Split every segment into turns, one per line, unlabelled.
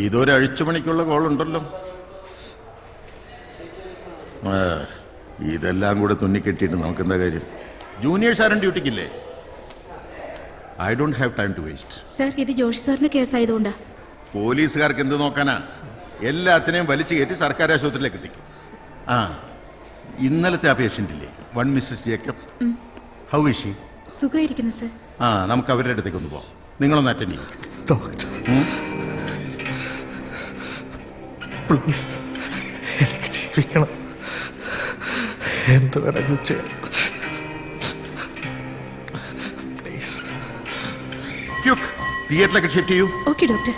ഇതൊരു അഴിച്ചുപണിക്കുള്ള കോളുണ്ടല്ലോ. ഇതെല്ലാം കൂടെ തുന്നിക്കെട്ടിയിട്ട് നമുക്കെന്താ കാര്യം? ജൂനിയേഴ്സ് ആരും ഡ്യൂട്ടിക്കില്ലേ? I don't have time to waste.
Sir, ഇത് ജോഷി സാറിന്റെ കേസായതുകൊണ്ടാ.
പോലീസുകാർക്ക് എന്ത് നോക്കാനാ? എല്ലാത്തിനെയും വലിച്ചു കയറ്റി സർക്കാർ ആശുപത്രിയിലേക്ക് എത്തിക്കും. ഇന്നലത്തെ ആ പേഷ്യൻ്റ് ഇല്ലേ, 1 Mrs Jacob, how is she?
സുഖമായിരിക്കുന്നു സർ.
നമുക്ക് അവരുടെ അടുത്തേക്ക് ഒന്ന് പോവാം. നിങ്ങളൊന്ന് അറ്റൻഡ് ചെയ്യും.
ഡോക്ടർ പ്ലീസ്, എനിക്ക് ജീവിക്കണം. എന്ത് വേണമെങ്കിലും ചെയ്യാം. പ്ലീസ്.
തിയേറ്ററിലേക്ക് ഷിഫ്റ്റ് ചെയ്യൂ.
Okay doctor.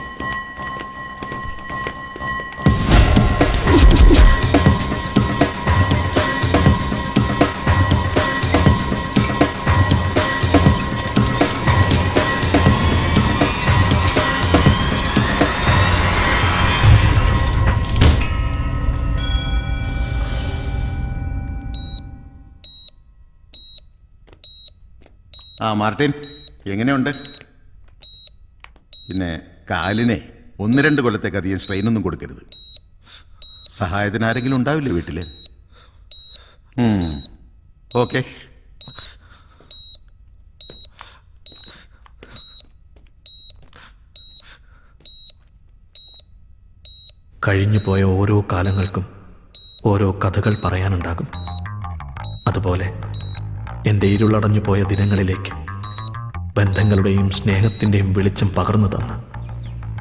മാർട്ടിൻ, എങ്ങനെയുണ്ട്? പിന്നെ കാലിനെ 1-2 കൊല്ലത്തേക്ക് അധികം സ്ട്രെയിനൊന്നും കൊടുക്കരുത്. സഹായത്തിന് ആരെങ്കിലും ഉണ്ടാവില്ലേ വീട്ടിൽ? ഓക്കെ.
കഴിഞ്ഞുപോയ ഓരോ കാലങ്ങൾക്കും ഓരോ കഥകൾ പറയാനുണ്ടാകും. അതുപോലെ എൻ്റെ ഇരുളടഞ്ഞു പോയ ദിനങ്ങളിലേക്ക് ബന്ധങ്ങളുടെയും സ്നേഹത്തിൻ്റെയും വെളിച്ചം പകർന്നു തന്ന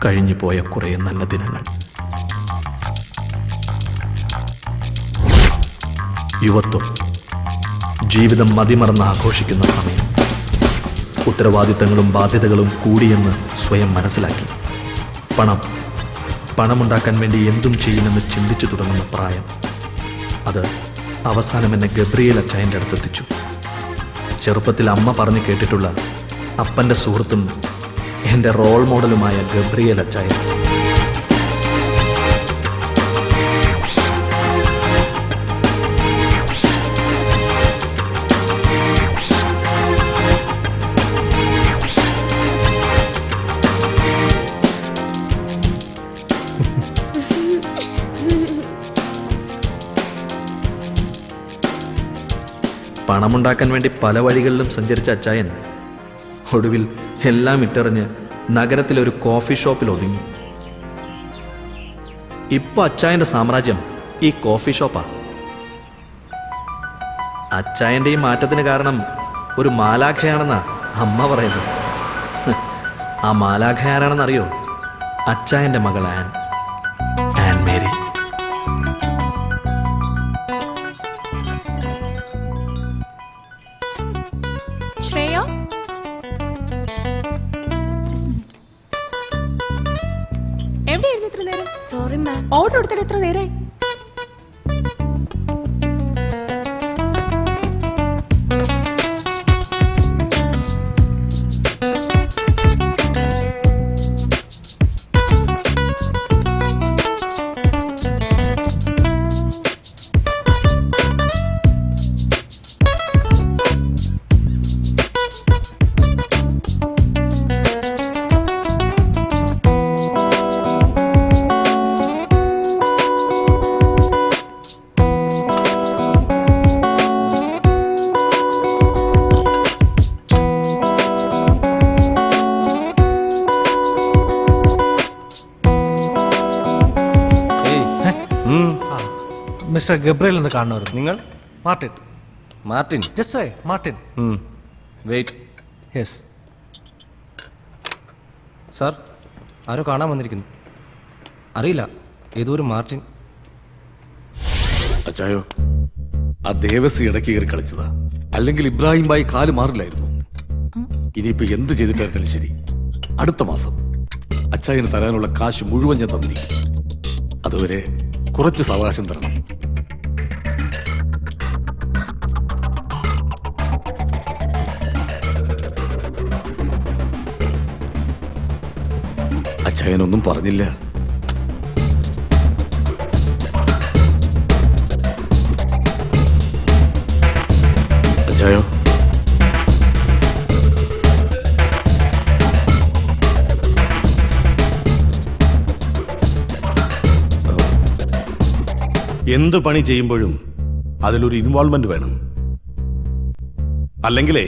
കഴിഞ്ഞുപോയ കുറേ നല്ല ദിനങ്ങൾ. യുവത്വം, ജീവിതം മതിമറന്ന് ആഘോഷിക്കുന്ന സമയം. ഉത്തരവാദിത്തങ്ങളും ബാധ്യതകളും കൂടിയെന്ന് സ്വയം മനസ്സിലാക്കി. പണമുണ്ടാക്കാൻ വേണ്ടി എന്തും ചെയ്യുമെന്ന് ചിന്തിച്ചു തുടങ്ങുന്ന പ്രായം. അത് അവസാനം എന്നെ ഗബ്രിയേൽ അച്ചായൻ്റെ അടുത്തെത്തിച്ചു. ചെറുപ്പത്തിൽ അമ്മ പറഞ്ഞു കേട്ടിട്ടുള്ള അപ്പൻ്റെ സുഹൃത്തും എൻ്റെ റോൾ മോഡലുമായ ഗബ്രിയേൽ അച്ചായൻ. പണമുണ്ടാക്കാൻ വേണ്ടി പല വഴികളിലും സഞ്ചരിച്ച അച്ചായൻ ഒടുവിൽ എല്ലാം ഇട്ടെറിഞ്ഞ് നഗരത്തിലൊരു കോഫി ഷോപ്പിൽ ഒതുങ്ങി. ഇപ്പൊ അച്ചായൻ്റെ സാമ്രാജ്യം ഈ കോഫി ഷോപ്പാ. അച്ചായൻ്റെ ഈ മാറ്റത്തിന് കാരണം ഒരു മാലാഖയാണെന്നാ അമ്മ പറയുന്നത്. ആ മാലാഖ ആരാണെന്നറിയോ? അച്ചായൻ്റെ മകൾ Ann Mary.
Sorry ma'am,
order എടുത്തിട്ട് എത്ര നേരെ?
മിസ്റ്റർ ഗബ്രിയേൽ എന്ന് കാണുമായിരുന്നു.
നിങ്ങൾ? Martin.
Just Martin.
Wait.
Yes
sir, ആരോ കാണാൻ വന്നിരിക്കുന്നു. അറിയില്ല, ഏതോ ഒരു മാർട്ടിൻ.
അച്ചായോ, ആ ദേവസി ഇടയ്ക്ക് കയറി കളിച്ചതാ. അല്ലെങ്കിൽ ഇബ്രാഹിം ബായി കാല് മാറില്ലായിരുന്നു. ഇനിയിപ്പോ എന്ത് ചെയ്തിട്ടായിരുന്നാലും ശരി, അടുത്ത മാസം അച്ചായന് തരാനുള്ള കാശ് മുഴുവൻ ഞാൻ തന്നിരിക്കും. അതുവരെ കുറച്ച് സാവകാശം തരണം. അച്ചായനൊന്നും പറഞ്ഞില്ല. അച്ചായോ,
എന്ത് പണി ചെയ്യുമ്പോഴും അതിലൊരു ഇൻവോൾവ്മെന്റ് വേണം. അല്ലെങ്കിലേ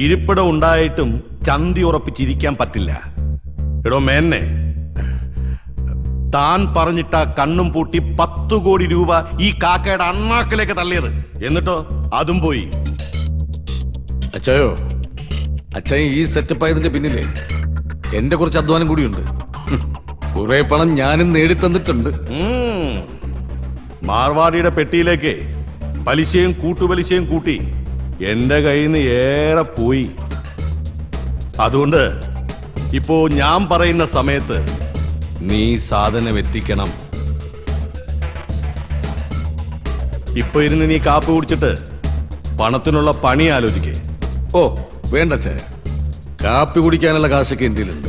ഇരിപ്പിടം ഉണ്ടായിട്ടും ചന്തി ഉറപ്പിച്ചിരിക്കാൻ പറ്റില്ല. എടോ മേന്നെ, താൻ പറഞ്ഞിട്ട കണ്ണും പൂട്ടി 10 കോടി രൂപ ഈ കാക്കയുടെ അണ്ണാക്കിലേക്ക് തള്ളിയത്. എന്നിട്ടോ അതും പോയി.
അച്ചായോ, അച്ചായൻ ഈ സെറ്റപ്പ് ആയതിന്റെ പിന്നിലെ എന്റെ കുറച്ച് അധ്വാനം കൂടിയുണ്ട്. കുറെ പണം ഞാനും നേടിത്തന്നിട്ടുണ്ട്.
മാർവാടിയുടെ പെട്ടിയിലേക്ക് പലിശയും കൂട്ടുപലിശയും കൂട്ടി എന്റെ കയ്യിൽ നിന്ന് ഏറെ പോയി. അതുകൊണ്ട് ഇപ്പോ ഞാൻ പറയുന്ന സമയത്ത് നീ സാധനം എത്തിക്കണം. ഇപ്പൊ ഇരുന്ന് നീ കാപ്പ് കുടിച്ചിട്ട് പണത്തിനുള്ള പണി ആലോചിക്കേ.
ഓ വേണ്ട അച്ചായ, കാപ്പി കുടിക്കാനുള്ള കാശൊക്കെ എന്തിലുണ്ട്.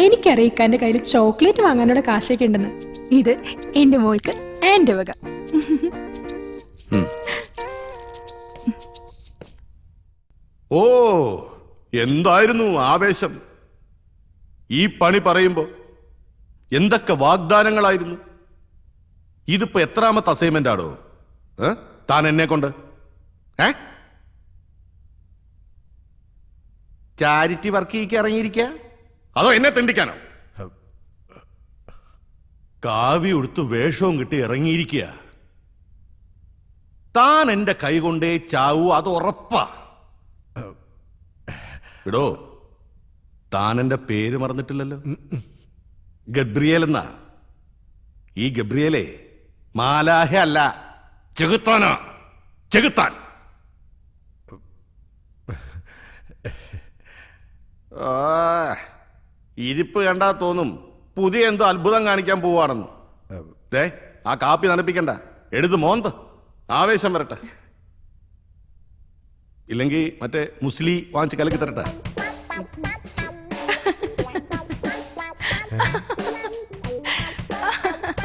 എനിക്കറിയിക്കാന്റെ കയ്യിൽ ചോക്ലേറ്റ് വാങ്ങാനുള്ള കാശൊക്കെ ഉണ്ടെന്ന്. ഇത് എന്റെ മോൾക്ക് എന്റെ വക.
ഓ, എന്തായിരുന്നു ആവേശം ഈ പണി പറയുമ്പോ! എന്തൊക്കെ വാഗ്ദാനങ്ങളായിരുന്നു. ഇതിപ്പോ എത്രാമത്തെ അസൈൻമെന്റ് ആടോ താൻ എന്നെ കൊണ്ട്? ചാരിറ്റി വർക്ക് ഇറങ്ങിയിരിക്ക, അതോ എന്നെ തെണ്ടിക്കാനോ? കാവി ഉടുത്ത് വേഷവും കിട്ടി ഇറങ്ങിയിരിക്കുക. താൻ എന്റെ കൈ കൊണ്ടേ ചാവൂ, അത് ഉറപ്പാ. ഇടോ, താൻ എന്റെ പേര് മറന്നിട്ടില്ലല്ലോ. ഗബ്രിയേൽ എന്നാ. ഈ ഗബ്രിയേലേ മാലാഹ അല്ല, ചെകുത്താനാ. ചെകുത്താൻ. ഇരിപ്പ് കണ്ടാ തോന്നും പുതിയ എന്തോ അത്ഭുതം കാണിക്കാൻ പോവാണെന്ന്. ദേ, ആ കാപ്പി നനപ്പിക്കണ്ട, എടുത്ത് മോന്ത്. ആവേശം വരട്ടെ. ഇല്ലെങ്കിൽ മറ്റേ മുസ്ലി വാങ്ങിച്ച് കലക്കി തരട്ടെ.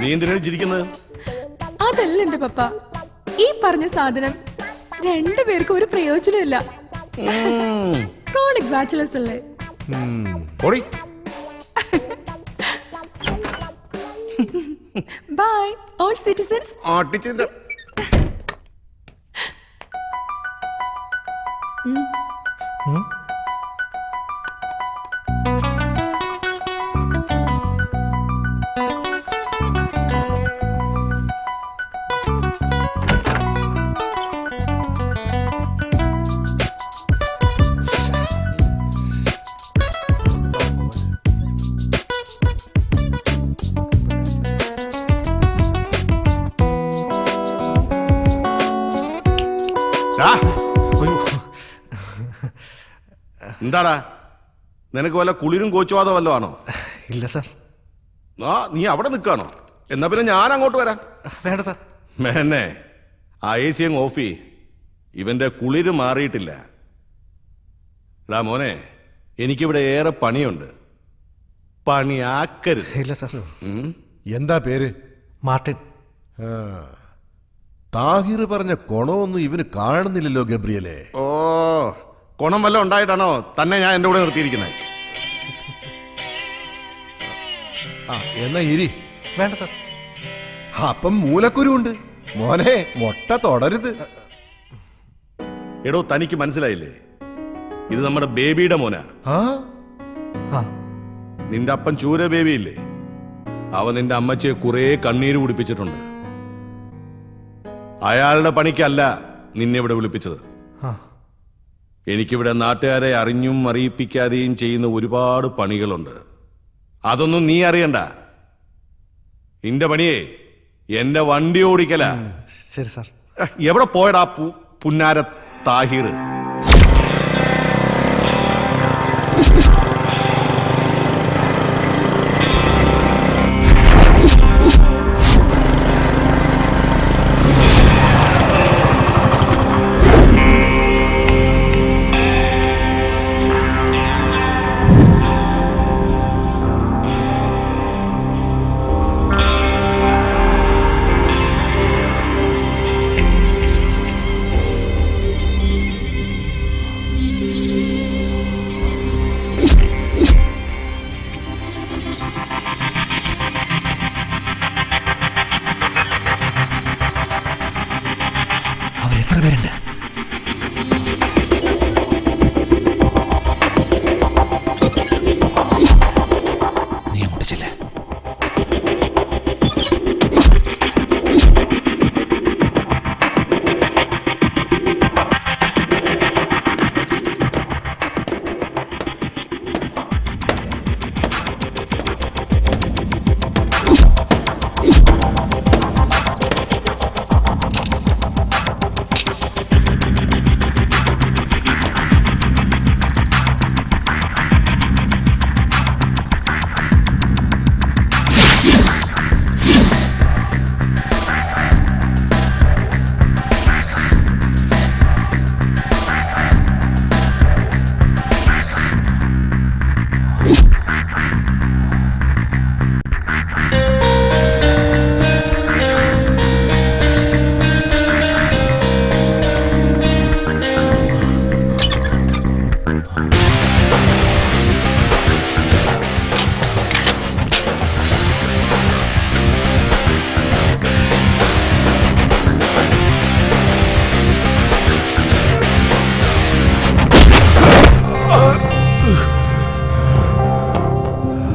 നീ എന്തിനാണ് ചിരിക്കുന്നത്?
അതല്ല എന്റെ പപ്പ, ഈ പറഞ്ഞ സാധനം രണ്ടുപേർക്കും ഒരു പ്രയോജനമില്ല. ക്രോണിക് ബാച്ചിലേഴ്സ് അല്ലേ?
ഓടി.
By all citizens.
ആട്ടിച്ചിന്റെ എന്താടാ, നിനക്ക് വല്ല കുളിരും കോച്ചുവാദം വല്ലോ ആണോ?
ഇല്ല സാർ.
നീ അവിടെ നിൽക്കാണോ? എന്നാ പിന്നെ ഞാൻ അങ്ങോട്ട് വരാം.
വേണ്ട സാർ.
മേന്നെ, ആ AC അങ്ങ് ഓഫ് ചെയ്യ്. ഇവന്റെ കുളിര് മാറിയിട്ടില്ല. എടാ മോനെ, എനിക്കിവിടെ ഏറെ പണിയുണ്ട്. പണിയാക്കരുത്.
ഇല്ല സാർ.
എന്താ പേര്?
മാർട്ടിൻ.
താഹിർ പറഞ്ഞ കൊണമൊന്നും ഇവന് കാണുന്നില്ലല്ലോ ഗബ്രിയലെ.
ഓ, കൊണം വല്ലതും ഉണ്ടായിട്ടാണോ തന്നെ ഞാൻ എൻ്റെ കൂടെ നിർത്തിയിരിക്കുന്നത്?
എന്നാ ഇരി.
വേണ്ട സാർ.
അപ്പം മൂലക്കുരുണ്ട് മോനെ, മൊട്ട തുടരുത്.
എടോ, തനിക്ക് മനസ്സിലായില്ലേ? ഇത് നമ്മുടെ ബേബിയുടെ മോനാ.
ആ,
നിന്റെ അപ്പൻ ചൂര ബേബിയില്ലേ, അവ നിന്റെ അമ്മച്ചിയെ കുറെ കണ്ണീര് കുടിപ്പിച്ചിട്ടുണ്ട്. അയാളുടെ പണിക്കല്ല നിന്നെ ഇവിടെ വിളിപ്പിച്ചത്.
ആ
എനിക്കിവിടെ നാട്ടുകാരെ അറിഞ്ഞും അറിയിപ്പിക്കാതെയും ചെയ്യുന്ന ഒരുപാട് പണികളുണ്ട്. അതൊന്നും നീ അറിയണ്ട. നിന്റെ പണിയേ എന്റെ വണ്ടി ഓടിക്കല.
ശരി സാർ.
എവിടെ പോയടാ പുന്നാര താഹിർ?
അവരെത്ര പേരുണ്ട്? നീ അങ്ങോട്ട് ചെല്ലേ.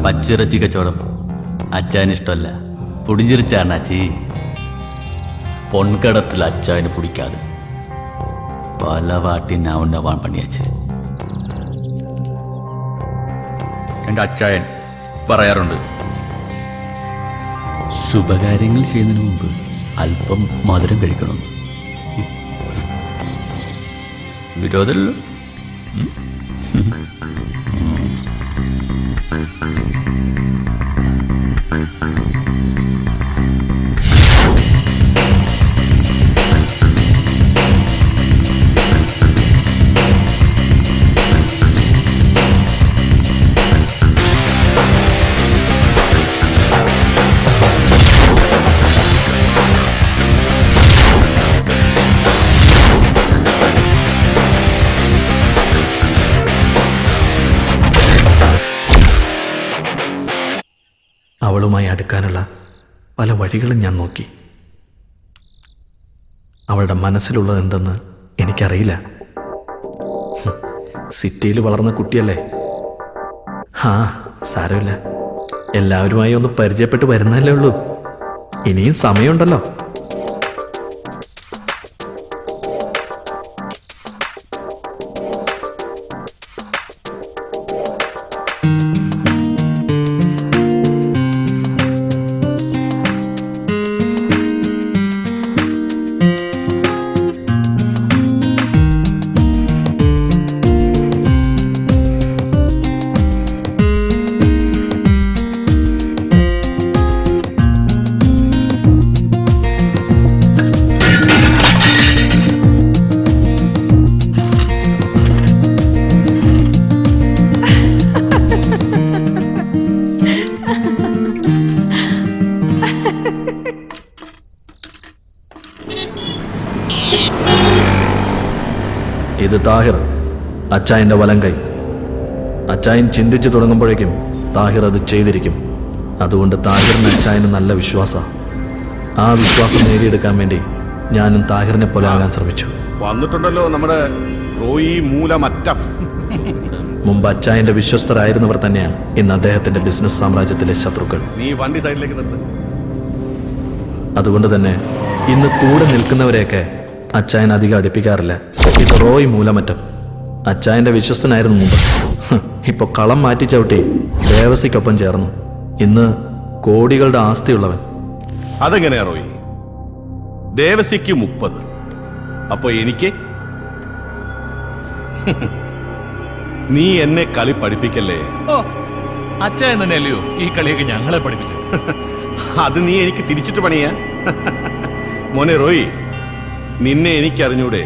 പച്ചിറച്ചി കച്ചവടം അച്ചായന് ഇഷ്ടമല്ല. പുടിഞ്ചിരിച്ചാണാച്ചി. പൊൻകടത്തിൽ അച്ചായന് പിടിക്കാതെ പല വാട്ടി നവണ്ണവാൻ പണിയാച്ച്.
എൻ്റെ അച്ചായൻ പറയാറുണ്ട്,
ശുഭകാര്യങ്ങൾ ചെയ്യുന്നതിന് മുമ്പ് അല്പം മധുരം കഴിക്കണം. വിരോധമല്ലോ.
അവളുമായി അടുക്കാനുള്ള പല വഴികളും ഞാൻ നോക്കി. അവളുടെ മനസ്സിലുള്ളത് എന്തെന്ന് എനിക്കറിയില്ല. സിറ്റിയിൽ വളർന്ന കുട്ടിയല്ലേ. സാരമില്ല, എല്ലാവരുമായി ഒന്ന് പരിചയപ്പെട്ട് വരുന്നല്ലേ ഉള്ളൂ. ഇനിയും സമയമുണ്ടല്ലോ. ഇത് താഹിർ, അച്ചായൻ്റെ വലങ്കൈ. അച്ചായൻ ചിന്തിച്ചു തുടങ്ങുമ്പോഴേക്കും താഹിർ അത് ചെയ്തിരിക്കും. അതുകൊണ്ട് താഹിറിന് അച്ചായന് നല്ല വിശ്വാസം. ആ വിശ്വാസം നേടിയെടുക്കാൻ വേണ്ടി ഞാനും താഹിറിനെ പോലെ ആകാൻ ശ്രമിച്ചു.
വന്നിട്ടുണ്ടല്ലോ നമ്മുടെ റോയി മൂലമറ്റം.
മുമ്പ് അച്ചായൻ്റെ വിശ്വസ്തരായിരുന്നവർ തന്നെയാണ് ഇന്ന് അദ്ദേഹത്തിൻ്റെ ബിസിനസ് സാമ്രാജ്യത്തിലെ ശത്രുക്കൾ.
നീ വണ്ടി സൈഡിലേക്ക് നിർത്ത്.
അതുകൊണ്ട് തന്നെ ഇന്ന് കൂടെ നിൽക്കുന്നവരെയൊക്കെ അച്ചായൻ അധികം അടുപ്പിക്കാറില്ല. ഇത് റോയ് മൂലമറ്റം. അച്ചായന്റെ വിശ്വസ്തനായിരുന്നു മുമ്പ്. ഇപ്പൊ കളം മാറ്റി ചവിട്ടി ദേവസിക്കൊപ്പം ചേർന്നു. ഇന്ന് കോടികളുടെ ആസ്തിയുള്ളവൻ.
അതെങ്ങനെയാ റോയി? ദേവസിക്ക് 30, അപ്പൊ എനിക്ക്? നീ എന്നെ കളി പഠിപ്പിക്കല്ലേ.
ഓ അച്ചായൻ തന്നെയല്ലയോ ഈ കളിയൊക്കെ ഞങ്ങളെ പഠിപ്പിച്ചു.
അത് നീ എനിക്ക് തിരിച്ചിട്ട് പണിയാ. മോനെ റോയി, നിന്നെ എനിക്കറിഞ്ഞൂടെ?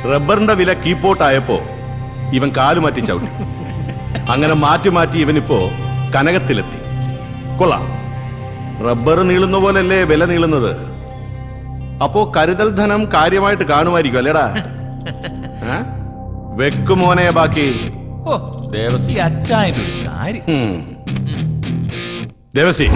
റബ്ബറിന്റെ വില കീപ്പോട്ടായപ്പോ ഇവൻ കാലു മാറ്റി ചവിട്ടി. അങ്ങനെ മാറ്റി മാറ്റി ഇവനിപ്പോ കനകത്തിലെത്തി. കൊള്ളാം. റബ്ബർ നീളുന്ന പോലല്ലേ വില നീളുന്നത്. അപ്പോ കരുതൽ ധനം കാര്യമായിട്ട് കാണുമായിരിക്കും അല്ലേടാ? വെക്കുമോനെ ബാക്കി.
ഓ ദേവസി അച്ചായന്റെ ഒരു കാര്യം.
ദേവസി,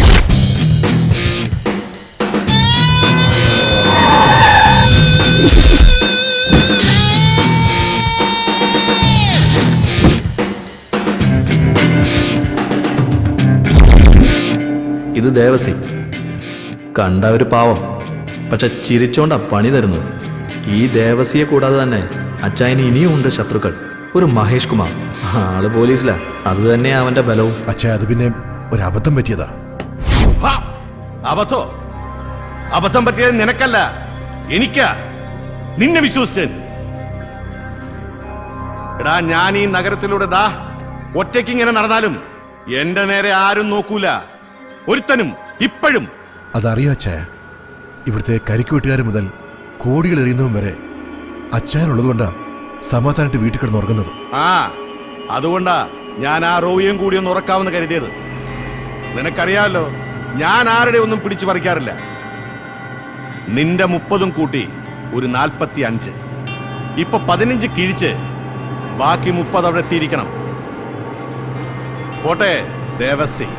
ഇത് ദേവസി. കണ്ട ഒരു പാവം, പക്ഷെ ചിരിച്ചോണ്ടാ പണി തരുന്നത്. ഈ ദേവസിയെ കൂടാതെ തന്നെ അച്ചായന് ഇനിയും ഉണ്ട് ശത്രുക്കൾ. ഒരു മഹേഷ് കുമാർ, ആള് പോലീസിലാ. അത് തന്നെ അവന്റെ ബലവും.
അച്ഛാ, അത് പിന്നെ ഒരു അബദ്ധം പറ്റിയതാ.
അബദ്ധം പറ്റിയത് നിനക്കല്ല, എനിക്കാ. നിന്നെ വിശ്വസിച്ചൻ. എടാ, ഞാൻ ഈ നഗരത്തിലൂടെ ദാ ഒറ്റയ്ക്ക് ഇങ്ങനെ നടന്നാലും എന്റെ നേരെ ആരും നോക്കൂല, ഒരുത്തനും. ഇപ്പോഴും
അതറിയാം അച്ഛാ. ഇവിടുത്തെ കരിക്കുവെട്ടുകാർ മുതൽ കോടികൾ എറിയുന്നതും വരെ അച്ഛനുള്ളതുകൊണ്ടാ സമാധാനമായിട്ട് വീട്ടിൽ കിടന്ന് ഉറങ്ങുന്നത്.
അതുകൊണ്ടാ ഞാൻ ആ റോയിയും കൂടി ഒന്ന് ഉറക്കാമെന്ന് കരുതിയത്. നിനക്കറിയാമല്ലോ, ഞാൻ ആരുടെ ഒന്നും പിടിച്ചു പറിക്കാറില്ല. നിന്റെ 30 കൂട്ടി ഒരു 45. ഇപ്പൊ 15 കിഴിച്ച് ബാക്കി 30 അവിടെ എത്തിയിരിക്കണം. പോട്ടെ ദേവസി.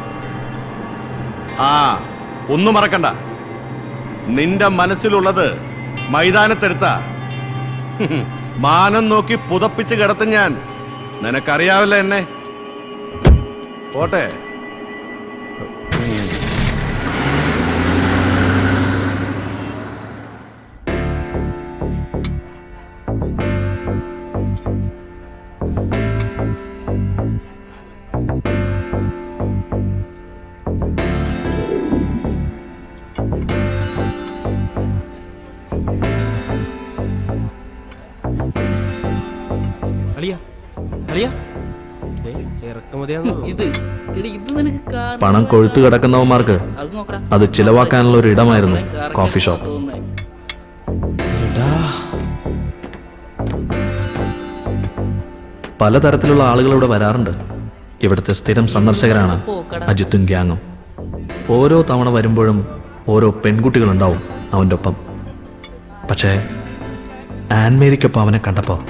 ഒന്നും മറക്കണ്ട, നിന്റെ മനസ്സിലുള്ളത് മൈതാനത്തെടുത്ത മാനം നോക്കി പുതപ്പിച്ച് കിടത്തും ഞാൻ. നിനക്കറിയാവില്ല എന്നെ. പോട്ടെ.
പണം കൊഴുത്തു കിടക്കുന്നവന്മാർക്ക് അത് ചിലവാക്കാനുള്ള ഒരു ഇടമായിരുന്നു കോഫി ഷോപ്പ്. പലതരത്തിലുള്ള ആളുകൾ ഇവിടെ വരാറുണ്ട്. ഇവിടുത്തെ സ്ഥിരം സന്ദർശകരാണ് അജിത്തും ഗ്യാങ്ങും. ഓരോ തവണ വരുമ്പോഴും ഓരോ പെൺകുട്ടികളുണ്ടാവും അവൻ്റെ ഒപ്പം. പക്ഷേ ആൻമേരിക്കൊപ്പം അവനെ കണ്ടപ്പോൾ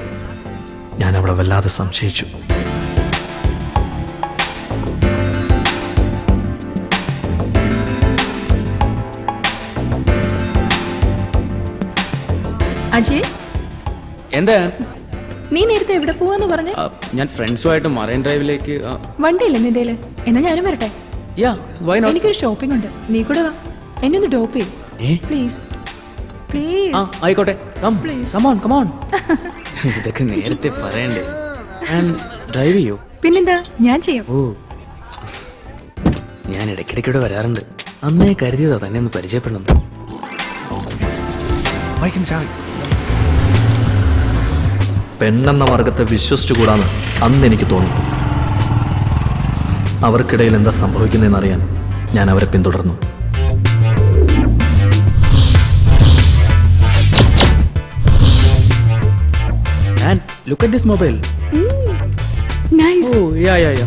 ഞാൻ അവളെ വല്ലാതെ സംശയിച്ചു.
അജയ്,
എന്താ
നീ നേരത്തെ എവിടെ പോവാന്ന് പറഞ്ഞ?
ഞാൻ ഫ്രണ്ട്സുമായിട്ട് മറൈൻ ഡ്രൈവിലേക്ക്.
വണ്ടിയില്ലേ നിന്റെയില്? എന്നാ ഞാനും വരട്ടെ. എനിക്കൊരു ഷോപ്പിംഗ് ഉണ്ട്, നീ കൂടെ വാ. എന്നെ ഒന്ന് ഡ്രോപ്പ് ചെയ്യും പ്ലീസ്. പ്ലീസ്.
ആയിക്കോട്ടെ.
പ്ലീസ്.
ഇതൊക്കെ നേരത്തെ പറയണ്ടേ. ഡ്രൈവ് ചെയ്യോ?
പിന്നെന്താ, ഞാൻ ചെയ്യാം.
ഓ, ഞാൻ ഇടയ്ക്കിടയ്ക്കൂടെ വരാറുണ്ട്. അന്നേ കരുതിയതാ തന്നെ ഒന്ന് പരിചയപ്പെടണം.
പെണ്ണെന്ന വർഗത്തെ വിശ്വസിച്ചുകൂടാന്ന് അന്ന് എനിക്ക് തോന്നി. അവർക്കിടയിൽ എന്താ സംഭവിക്കുന്നതെന്നറിയാൻ ഞാൻ അവരെ പിന്തുടർന്നു.
Look at this mobile.
Nice.
Oh, yeah.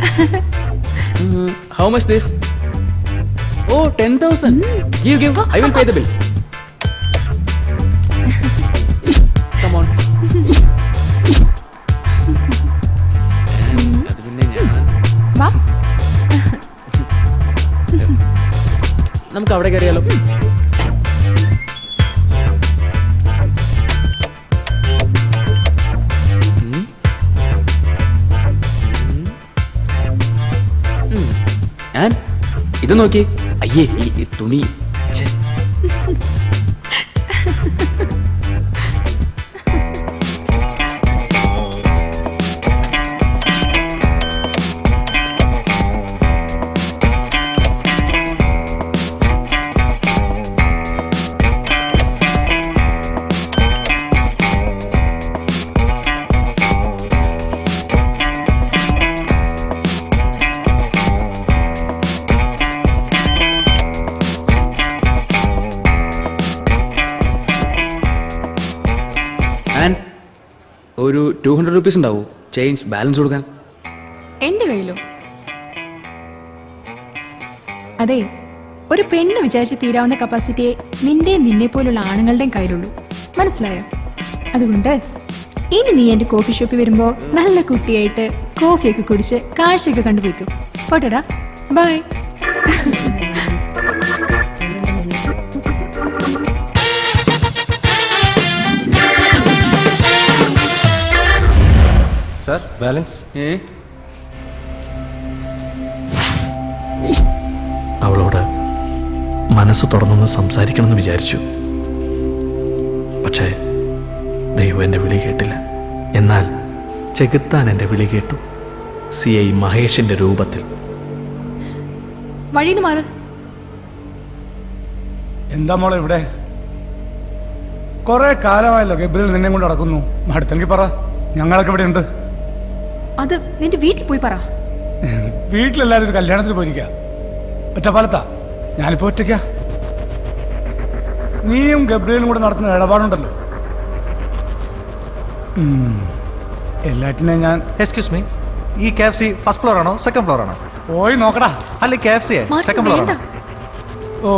How much this? Oh, 10,000. Give. I will pay the bill. Come on.
വാ.
നമുക്ക് അവിടെ കയറിയാലോ? ഇത് നോക്കി. അയ്യേ, ഈ തുണി. ആൻഡ് ഒരു 200 റുപ്പീസ് ഉണ്ടാവൂ ചേഞ്ച് ബാലൻസ് കൊടുക്കാൻ?
എന്റെ കയ്യിലോ? അതെ, ഒരു പെണ്ണ് വിചാരിച്ച് തീരാവുന്ന കപ്പാസിറ്റിയെ നിന്നെ പോലുള്ള ആണുങ്ങളുടെയും കയ്യിലുള്ളൂ. മനസ്സിലായോ? അതുകൊണ്ട് ഇനി നീ എന്റെ കോഫി ഷോപ്പിൽ വരുമ്പോ നല്ല കുട്ടിയായിട്ട് കോഫിയൊക്കെ കുടിച്ച് കാഴ്ചയൊക്കെ കണ്ടുപോയിക്കും. പോട്ടെടാ, ബൈ.
Sir, balance.
അവളോട് മനസ്സ് തുറന്നൊന്ന് സംസാരിക്കണമെന്ന് വിചാരിച്ചു. പക്ഷേ ദൈവം എൻ്റെ വിളി കേട്ടില്ല. എന്നാൽ ചെകുത്താൻ എൻ്റെ വിളി കേട്ടു. CI മഹേഷിന്റെ രൂപത്തിൽ.
വഴിന്ന് മാറ്.
എന്താ മോളെ ഇവിടെ? കുറെ കാലമായല്ലോ ഗബ്രിയേൽ നിന്നെ കൊണ്ട് നടക്കുന്നു. അടുത്തെങ്കിൽ പറ, ഞങ്ങളൊക്കെ ഇവിടെ ഉണ്ട്.
അത് നിന്റെ വീട്ടിൽ പോയി പറ.
വീട്ടിലെല്ലാരും ഒരു കല്യാണത്തിന് പോയിരിക്ക. ഒറ്റപ്പാലത്താ, ഞാനിപ്പോ ഒറ്റയ്ക്ക. നീയും ഗബ്രിയേലും കൂടെ നടത്തുന്ന ഇടപാടുണ്ടല്ലോ, എല്ലാറ്റിനെയും ഞാൻ.
എക്സ്ക്യൂസ് മീ, ഈ KFC ഫസ്റ്റ് ഫ്ലോർ ആണോ സെക്കൻഡ് ഫ്ലോർ ആണോ?
പോയി നോക്കടാ.
അല്ല, KFC സെക്കൻഡ് ഫ്ലോർ ആണോ?
ഓ,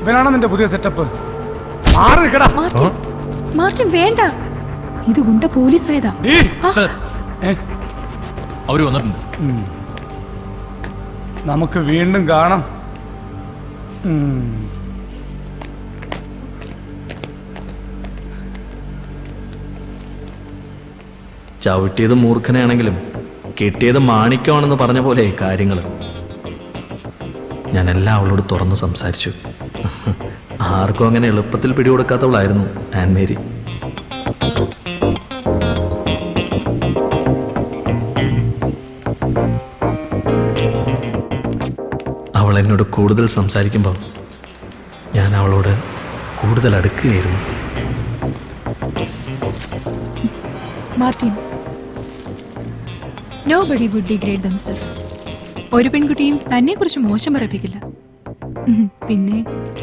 ഇവനാണോ നിന്റെ പുതിയ സെറ്റപ്പ്? മാറി നിൽക്കടാ.
മാർട്ടിൻ വേണ്ട, ഇത് ഗുണ്ട പോലീസ് ആയതാ.
അവര് വന്നിട്ടുണ്ട്.
നമുക്ക് വീണ്ടും കാണാം.
ചവിട്ടിയത് മൂർഖനെയാണെങ്കിലും കിട്ടിയത് മാണിക്കമാണെന്ന് പറഞ്ഞ പോലെ കാര്യങ്ങൾ. ഞാനെല്ലാം അവളോട് തുറന്നു സംസാരിച്ചു. ആർക്കും അങ്ങനെ എളുപ്പത്തിൽ പിടികൊടുക്കാത്തവളായിരുന്നു ആൻമേരി. അവൾ എന്നോട് കൂടുതൽ സംസാരിക്കുമ്പോൾ ഞാൻ അവളോട് കൂടുതൽ അടുക്കുകയായിരുന്നു.
Martin, nobody would degrade themselves. ഒരു പെൺകുട്ടിയും തന്നെ കുറിച്ച് മോശം പറയിപ്പിക്കില്ല. പിന്നെ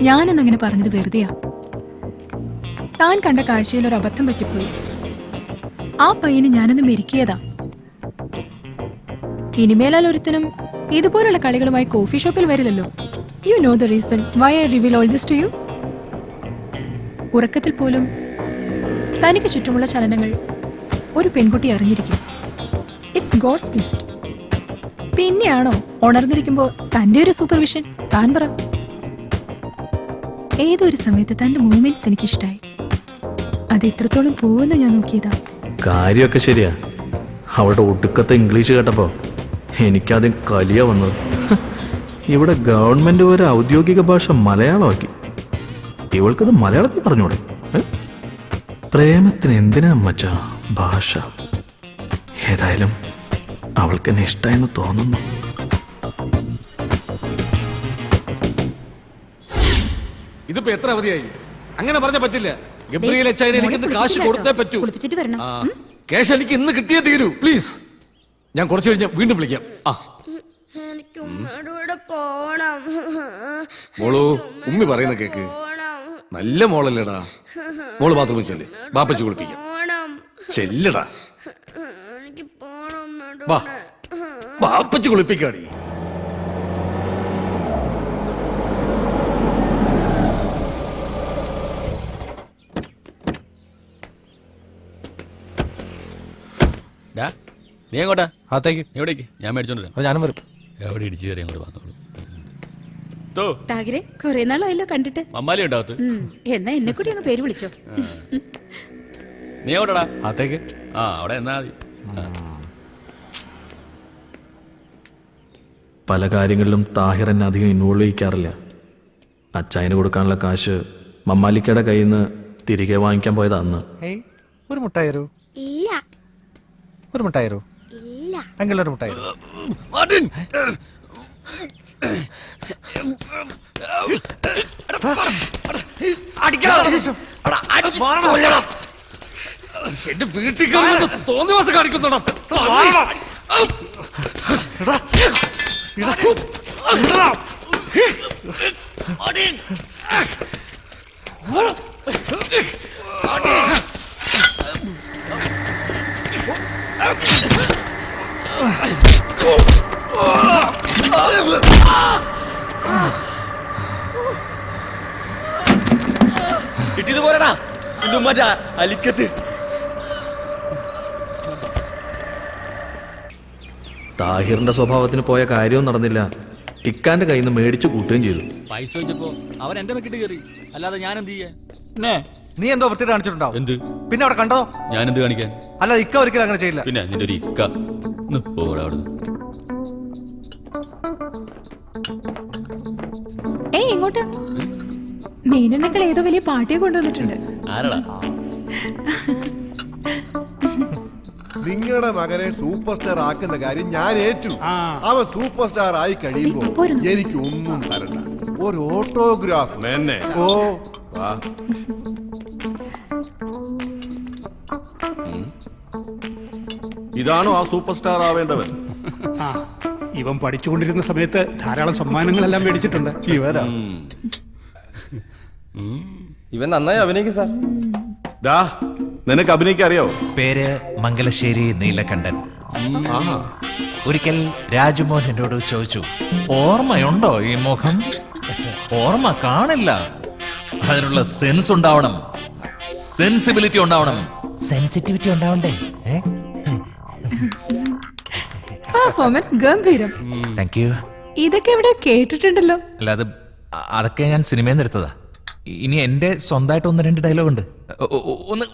ഞാനെന്നങ്ങനെ പറഞ്ഞത് വെറുതെയാ. താൻ കണ്ട കാഴ്ചയിൽ ഒരു അബദ്ധം പറ്റിപ്പോയി. ആ പയ്യന് ഞാനൊന്ന് മെരുക്കിയതാ. ഇനിമേലാൽ ഒരുത്തനും ഇതുപോലുള്ള കളികളുമായി കോഫി ഷോപ്പിൽ വരില്ലല്ലോ. You know the reason why I reveal all this to you. ഉറക്കത്തിൽ പോലും തനിക്ക് ചുറ്റുമുള്ള ചലനങ്ങൾ ഒരു പെൺകുട്ടി അറിഞ്ഞിരിക്കും. It's God's gift. പിന്നെയാണോ ഉണർന്നിരിക്കുമ്പോ തന്റെ ഒരു സൂപ്പർവിഷൻ? താൻ പറ. ഏതൊരു സമയത്ത് തന്റെ മൂവ്മെന്റ്സ് എനിക്കിഷ്ടായി. അത് എത്രത്തോളം പോവെന്ന് ഞാൻ നോക്കിയതാ.
കാര്യമൊക്കെ ശരിയാ. അവളുടെ ഒടുക്കത്തെ ഇംഗ്ലീഷ് കേട്ടപ്പോ എനിക്കാദ്യം കലിയ വന്നത്. ഇവിടെ ഗവൺമെന്റ് ഒരു ഔദ്യോഗിക ഭാഷ മലയാളമാക്കി. ഇവൾക്കത് മലയാളത്തിൽ പറഞ്ഞൂടെ? പ്രേമത്തിന് എന്തിനാ മച്ചാ ഭാഷ? ഏതായാലും അവൾക്ക് എന്നെ ഇഷ്ടമായെന്ന് തോന്നുന്നു.
ഇതിപ്പോ എത്ര അവധിയായി? അങ്ങനെ പറഞ്ഞ പറ്റില്ല. ഗബ്രിയേൽ അച്ചായന് എനിക്കിന്ന് കാശ് കൊടുത്തേ പറ്റൂ. ക്യാഷ് എനിക്ക് ഇന്ന് കിട്ടിയേ തീരൂ. പ്ലീസ്, ഞാൻ കുറച്ച് കഴിഞ്ഞ് വീണ്ടും വിളിക്കാം. മോളു, ഉമ്മി പറയുന്ന കേക്ക്. നല്ല മോളല്ലേടാ. മോള് ബാത്റൂമിൽ ചെല്ല്, ബാപ്പച്ചി കുളിപ്പിക്കാം. ചെല്ലടാ, ബാപ്പച്ചി കുളിപ്പിക്കാടി.
നീ എങ്ങോട്ടാ?
അകത്തേക്ക്.
എവിടേക്ക്? ഞാൻ മേടിച്ചോണ്ടിരാം.
അത് ഞാനും വരും.
എവിടെ ഇടിച്ചു കയറി അങ്ങോട്ട് വന്നോളൂ.
കൊറേ നാളായല്ലോ കണ്ടിട്ട്.
മമ്മാലി ഉണ്ടാവത്ത്.
എന്നാ എന്നെ കൂടി ഒന്ന് പേര് വിളിച്ചോ.
നീ എവിടെടാ?
അകത്തേക്ക്.
ആ, അവിടെ എന്നാ മതി.
പല കാര്യങ്ങളിലും താഹിർ എന്നെ അധികം ഇൻവോൾവ് ചെയ്യിക്കാറില്ല. അച്ചായന് കൊടുക്കാനുള്ള കാശ് മമ്മാലിക്കയുടെ കയ്യിൽ നിന്ന് തിരികെ വാങ്ങിക്കാൻ പോയത് അന്ന്.
ഒരു മുട്ടായിരോ? ഒരു മുട്ടായിരോ? എങ്കിൽ ഒരു മുട്ടായിരോ?
എന്റെ വീട്ടിൽ തോന്നിയ മാസം കാണിക്കുന്നുണ്ടോ?
മറ്റാ അലിക്കത്ത്.
താഹിറിന്റെ സ്വഭാവത്തിന് പോയ കാര്യവും നടന്നില്ല. ഇക്കാന്റെ കയ്യിൽ നിന്ന് മേടിച്ചു കൂട്ടുകയും ചെയ്തു.
പൈസ ചോദിച്ചപ്പോ അവൻ എന്റെ വെക്കിട്ട് കയറി. അല്ലാതെ ഞാൻ എന്ത് ചെയ്യാൻ?
നീ എന്തോ വൃത്തി കാണിച്ചിട്ടുണ്ടാവും.
എന്ത്?
പിന്നെ അവിടെ കണ്ടോ?
ഞാൻ എന്ത് കാണിക്കാൻ?
അല്ല, ഇക്ക ഒരിക്കലും അങ്ങനെ ചെയ്യില്ല.
പിന്നെ നിന്റെ ഒരു ഇക്ക അവിടുന്ന്.
ഏയ് ഇങ്ങോട്ട്. മീനണ്ണക്കൾ ഏതോ വലിയ പാർട്ടിയെ കൊണ്ടുവന്നിട്ടുണ്ട്.
ആരടാ?
നിങ്ങളുടെ മകനെ സൂപ്പർ സ്റ്റാർ ആക്കുന്ന കാര്യം ഞാൻ ഏറ്റു. അവൻ സൂപ്പർ സ്റ്റാർ ആയി കഴിയുമ്പോ എനിക്ക് ഒന്നും തരണ്ട, ഒരു ഓട്ടോഗ്രാഫ്.
മേന്നെ.
ഓ
വാ. ഇതാണോ ആ സൂപ്പർ സ്റ്റാർ ആവേണ്ടവൻ?
ഇവൻ പഠിച്ചുകൊണ്ടിരുന്ന സമയത്ത് ധാരാളം സമ്മാനങ്ങളെല്ലാം മേടിച്ചിട്ടുണ്ട്.
ഇവരാ
ഇവൻ നന്നായി അഭിനയിക്കും സാർ.
ഡാ, നിനക്ക് അഭിനയിക്കാൻ അറിയോ?
പേര് മംഗലശ്ശേരി നീലകണ്ഠൻ. ഒരിക്കൽ രാജുമോഹൻ എന്നോട് ചോദിച്ചു, ഓർമ്മയുണ്ടോ ഈ മുഖം? ഓർമ്മ കാണില്ല, അതിനുള്ള സെൻസ് ഉണ്ടാവണം, സെൻസിബിലിറ്റി ഉണ്ടാവണം. സെൻസിറ്റിവിറ്റി ഉണ്ടാവണ്ടേ?
പെർഫോമൻസ് ഗംഭീരം.
Thank you.
ഇതൊക്കെ എവിടെ കേട്ടിട്ടുണ്ടല്ലോ.
അല്ല, അതൊക്കെ ഞാൻ സിനിമയിൽ നിന്ന് എടുത്തതാ. ഇനി എന്റെ സ്വന്തമായിട്ട് 1-2 ഡയലോഗ് ഉണ്ട്.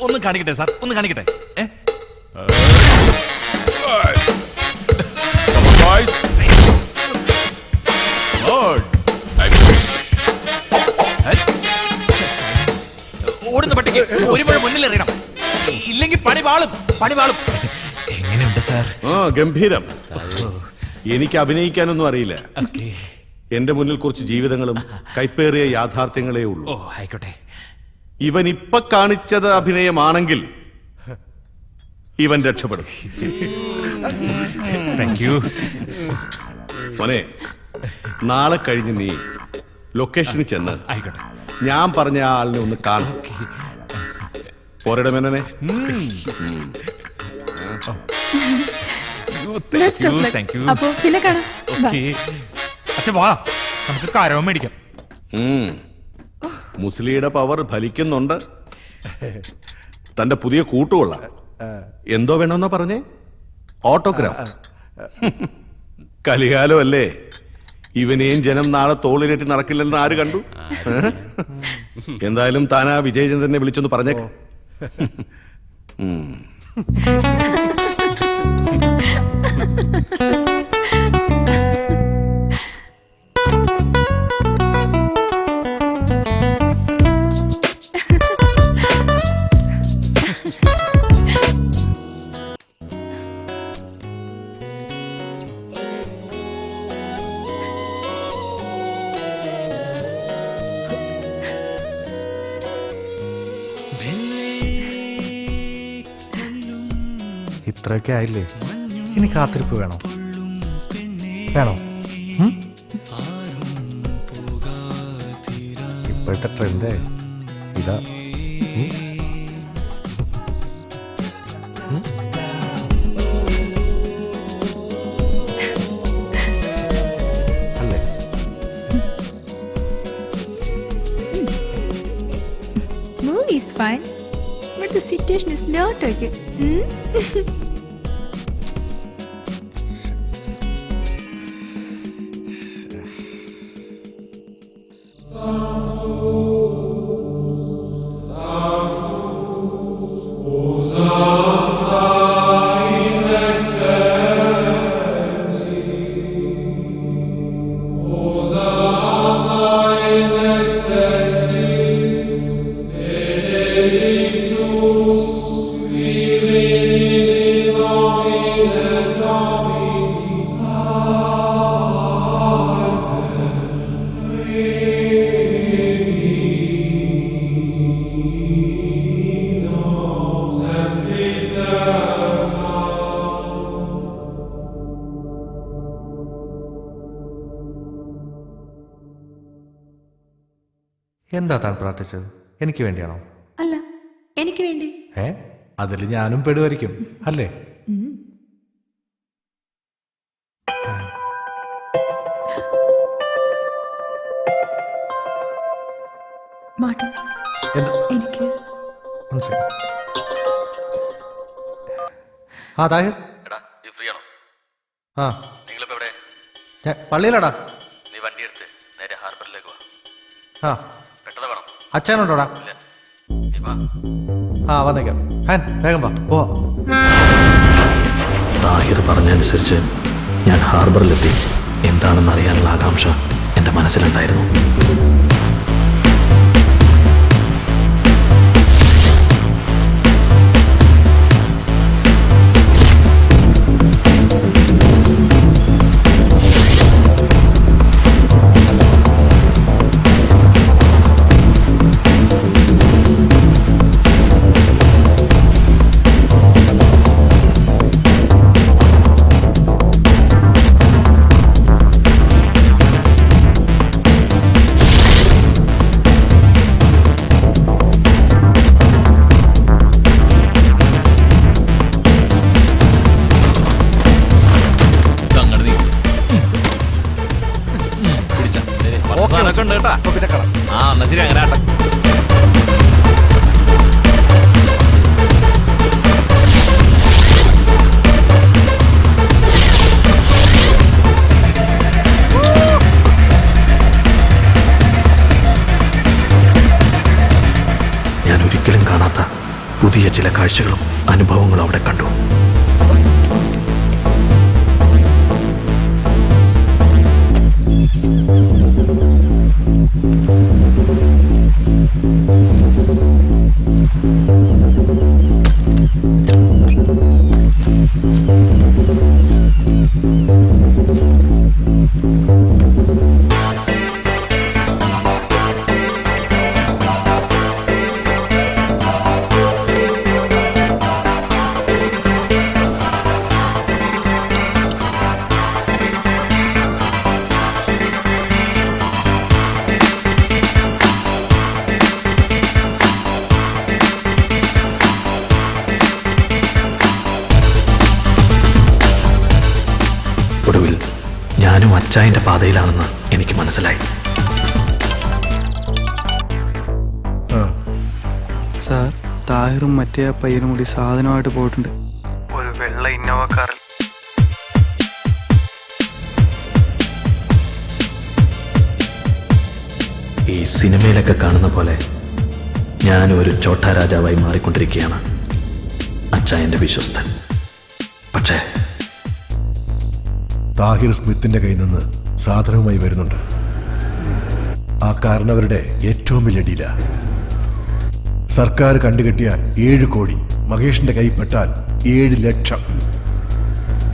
ഒന്ന് കാണിക്കട്ടെ സാർ, ഒന്ന് കാണിക്കട്ടെ. ഓടുന്ന പട്ടിക്ക് ഒരു മുഴ മുന്നിൽ എറിയണം, ഇല്ലെങ്കിൽ പണി പാളും. എങ്ങനെയുണ്ട് സാർ?
ഗംഭീരം. എനിക്ക് അഭിനയിക്കാനൊന്നും അറിയില്ല. എന്റെ മുന്നിൽ കുറച്ച് ജീവിതങ്ങളും കൈപ്പേറിയ യാഥാർത്ഥ്യങ്ങളേ ഉള്ളൂ.
ആയിക്കോട്ടെ.
ഇവൻ ഇപ്പൊ കാണിച്ചത് അഭിനയമാണെങ്കിൽ ഇവൻ രക്ഷപ്പെടും.
Thank you.
മോനെ, നാളെ കഴിഞ്ഞ് നീ ലൊക്കേഷനിൽ ചെന്ന്
ആയിക്കോട്ടെ.
ഞാൻ പറഞ്ഞ ആ ആളിനെ ഒന്ന് കാണും. പോരടെ മേനനെ.
അപ്പൊ പിന്നെ കാണാം.
നമുക്ക് കരവും മേടിക്കാം.
മുസ്ലിയുടെ പവർ ഫലിക്കുന്നുണ്ട്. തന്റെ പുതിയ കൂട്ടുകൊള്ള എന്തോ വേണമെന്നാ പറഞ്ഞേ? ഓട്ടോഗ്രാഫ്. കലികാലം അല്ലേ, ഇവനെയും ജനം നാളെ തോളിലേറ്റി നടക്കില്ലെന്ന് ആര് കണ്ടു? എന്തായാലും താനാ വിജയചന്ദ്രനെ വിളിച്ചൊന്ന് പറഞ്ഞേക്ക.
ഇത്രയൊക്കെ ആയില്ലേ, ഇനി കാത്തിരിപ്പ് വേണോ? ഇപ്പോഴത്തെ ട്രെൻഡ് ഇതാ. അല്ലേ?
Movie is fine, but the situation is not okay.
എന്താ താൻ പ്രാർത്ഥിച്ചത്? എനിക്ക് വേണ്ടിയാണോ?
അല്ല, എനിക്ക് വേണ്ടി.
അതിൽ ഞാനും പെടുമായിരിക്കും അല്ലേ?
മാർട്ടിൻ, എനിക്ക്
മനസ്സിലായി. ആ താഹിർ.
എടാ നീ ഫ്രീ ആണോ?
ആ
നിങ്ങളിപ്പോ എവിടെ?
ഞാൻ പള്ളിയിലാടാ.
നീ വണ്ടി എടുത്ത് നേരെ ഹാർബറിലേക്ക് വാ.
ആ
പെട്ടെന്ന് വേണം.
അച്ഛനുണ്ടോടാ?
ഇല്ല നീ വാ.
ആ വന്നേക്കാം. ഹാൻ വേഗം വാ. പോവാ.
താഹിർ പറഞ്ഞനുസരിച്ച് ഞാൻ ഹാർബറിലെത്തി. എന്താണെന്ന് അറിയാനുള്ള ആകാംക്ഷ എൻ്റെ മനസ്സിലുണ്ടായിരുന്നു.
ആ എന്നാ ശരി അങ്ങനെ ആട്ടെ.
ഞാൻ ഒരിക്കലും കാണാത്ത പുതിയ ചില കാഴ്ചകളും അനുഭവങ്ങളും അവിടെ കണ്ടു. ഒടുവിൽ ഞാനും അച്ചായൻ്റെ പാതയിലാണെന്ന് എനിക്ക് മനസ്സിലായി.
സാർ, താഹിറും മറ്റേ ആ പയ്യനും കൂടി സാധനമായിട്ട് പോയിട്ടുണ്ട്. ഒരു വെള്ള ഇന്നോവ കാറിൽ.
ഈ സിനിമയിലൊക്കെ കാണുന്ന പോലെ ഞാനും ഒരു ചോട്ടാ രാജാവായി മാറിക്കൊണ്ടിരിക്കുകയാണ്. അച്ചായൻ്റെ വിശ്വസ്തൻ. പക്ഷേ
താഹിർ സ്മിത്തിന്റെ കയ്യിൽ നിന്ന് സാധനവുമായി വരുന്നുണ്ട്. ആ കാരണവരുടെ ഏറ്റവും വലിയ ഡീല. സർക്കാർ കണ്ടുകെട്ടിയ 7 കോടി മഹേഷിന്റെ കൈ പെട്ടാൽ 7 ലക്ഷം.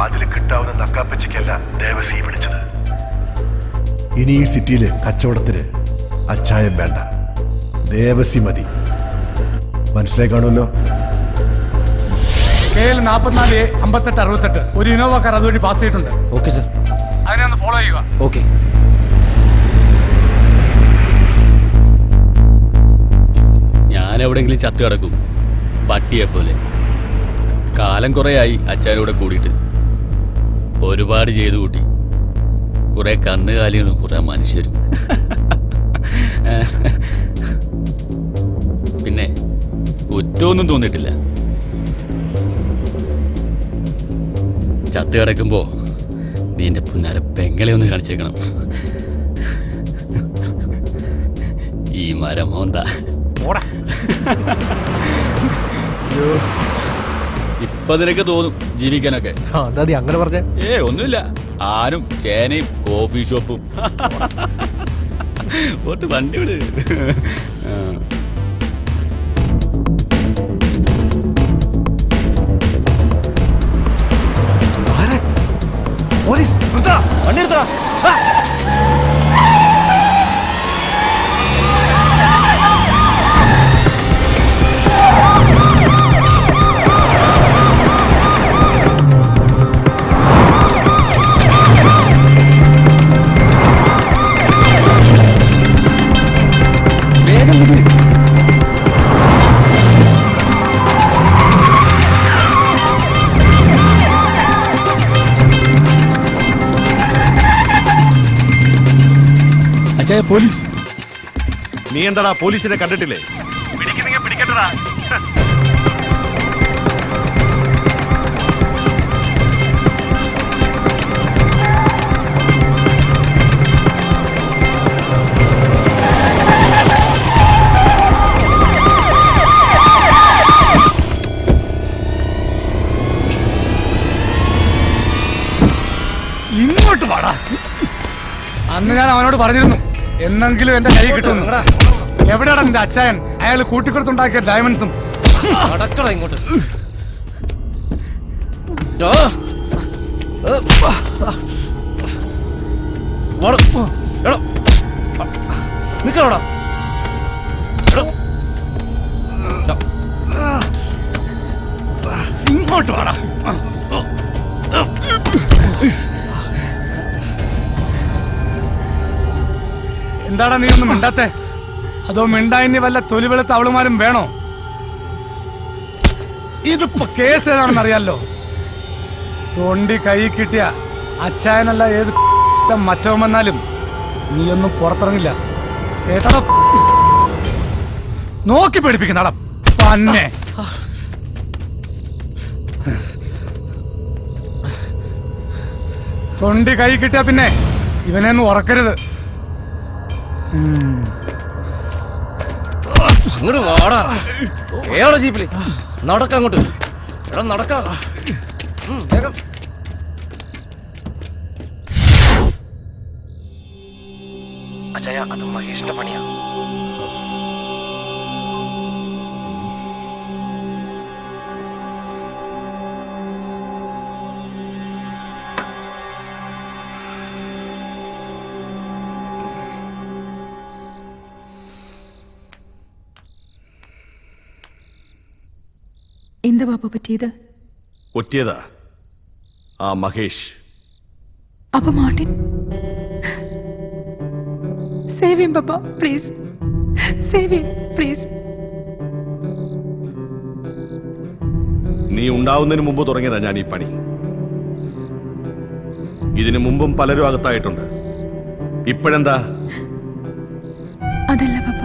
അതിൽ കിട്ടാവുന്ന നക്കാപ്പച്ചയ്ക്കല്ല ദേവസി വിളിച്ചത്. ഇനി ഈ സിറ്റിയില് കച്ചവടത്തിന് അച്ചായം വേണ്ട, ദേവസി മതി. മനസ്സിലായി കാണുമല്ലോ.
KL 44 58 68 ഒരു ഇന്നോവ കാർ അതുവഴി പാസ് ചെയ്തിട്ടുണ്ട്.
Okay sir.
അതിനെ ഒന്ന് ഫോളോ ചെയ്യുക.
ഓക്കെ.
ഞാൻ എവിടെയെങ്കിലും ചത്തു കിടക്കും പട്ടിയെ പോലെ. കാലം കുറേയായി അച്ഛനൂടെ കൂടിയിട്ട്. ഒരുപാട് ചെയ്തു കൂട്ടി. കുറെ കന്നുകാലികളും കുറെ മനുഷ്യരും. പിന്നെ കുറ്റമൊന്നും തോന്നിയിട്ടില്ല. ചത്ത് കിടക്കുമ്പോ നിന്റെ പുന്നാര പെങ്ങളെ ഒന്ന് കാണിച്ചേക്കണം. ഈ മരം മോന്ത ഇപ്പൊ നിനക്ക് തോന്നും ജീവിക്കാനൊക്കെ.
അങ്ങനെ പറഞ്ഞ
ഒന്നുമില്ല. ആനും ചേനയും കോഫി ഷോപ്പും. ഓട്ട് വണ്ടി വിട്.
പോലീസ് വണ്ടി എടുത്താ.
വേഗം വിട്. അച്ഛാ പോലീസ്.
നീ എന്താടാ പോലീസിനെ കണ്ടിട്ടില്ലേ?
ഇങ്ങോട്ട് വാടാ. അന്ന് ഞാൻ അവനോട് പറഞ്ഞിരുന്നു എന്നെങ്കിലും എന്റെ കൈ കിട്ടുന്നു. എവിടെയാണ് നിന്റെ അച്ചായൻ? അയാൾ കൂട്ടിക്കൊടുത്തുണ്ടാക്കിയ ഡയമണ്ട്സും.
നടക്കടാ ഇങ്ങോട്ട്. നിക്കടാ.
ഇങ്ങോട്ട് വാടാ. എന്താടാ നീ ഒന്നും മിണ്ടാത്തെ? അതോ മിണ്ടായിനി വല്ല തൊലി വെളുത്ത അവളുമാരും വേണോ? ഇതിപ്പോ കേസ് ഏതാണെന്ന് അറിയാലോ. തൊണ്ടി കൈ കിട്ടിയ അച്ചായനല്ല ഏത് മറ്റോ വന്നാലും നീയൊന്നും പുറത്തിറങ്ങില്ല, കേട്ടോ? നോക്കി പേടിപ്പിക്കുന്നടാ പന്നെ. തൊണ്ടി കൈ കിട്ടിയ പിന്നെ ഇവനെ ഒന്നും ഉറക്കരുത്.
അങ്ങോട്ട് വാടാ. ഏടാ ജീപ്പില് നടക്ക അങ്ങോട്ട്. എടാ നടക്ക. വേഗം. അജയ, അത് മഹേഷിന്റെ പണിയാ.
എന്താ പാപ്പ പറ്റിയത്?
ഒറ്റിയതാ ആ മഹേഷ്.
അപ്പൊ മാർട്ടിൻ? സേവ് ഹിം പാപ്പ, പ്ലീസ്. Save him, please.
നീ ഉണ്ടാവുന്നതിന് മുമ്പ് തുടങ്ങിയതാ ഞാൻ ഈ പണി. ഇതിനു മുമ്പും പലരും അകത്തായിട്ടുണ്ട്. ഇപ്പോഴെന്താ?
അതല്ല പാപ്പ,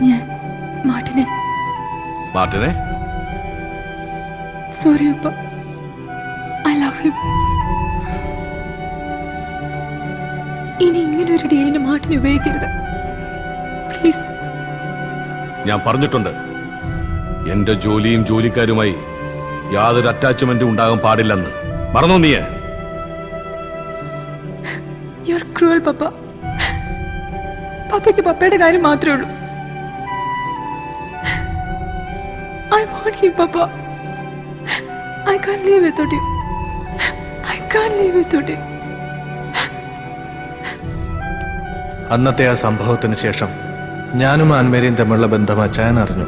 ഞാൻ മാർട്ടിനെ.
മാർട്ടിനെ?
സോറി അപ്പ, ഐ ലവ് ഹിം. ഇനി ഇങ്ങനെ ഒരു ഡീലിന് മാർട്ടിനെ ഉപയോഗിക്കരുത്, പ്ലീസ്.
ഞാൻ പറഞ്ഞിട്ടുണ്ട്, എന്റെ ജോലിയും ജോലിക്കാരുമായി യാതൊരു അറ്റാച്ച്മെന്റും ഉണ്ടാകാൻ പാടില്ലെന്ന്. മറന്നോ നീ?
യു ആർ ക്രൂവൽ പപ്പ. പപ്പയ്ക്ക് പപ്പയുടെ കാര്യം മാത്രമേ ഉള്ളൂ. I want him, Papa. I can't live without him. I can't live without him.
അന്നത്തെ ആ സംഭവത്തിന് ശേഷം ഞാനും ആൻമേരിയും തമ്മിലുള്ള ബന്ധം അച്ചായൻ അറിഞ്ഞു.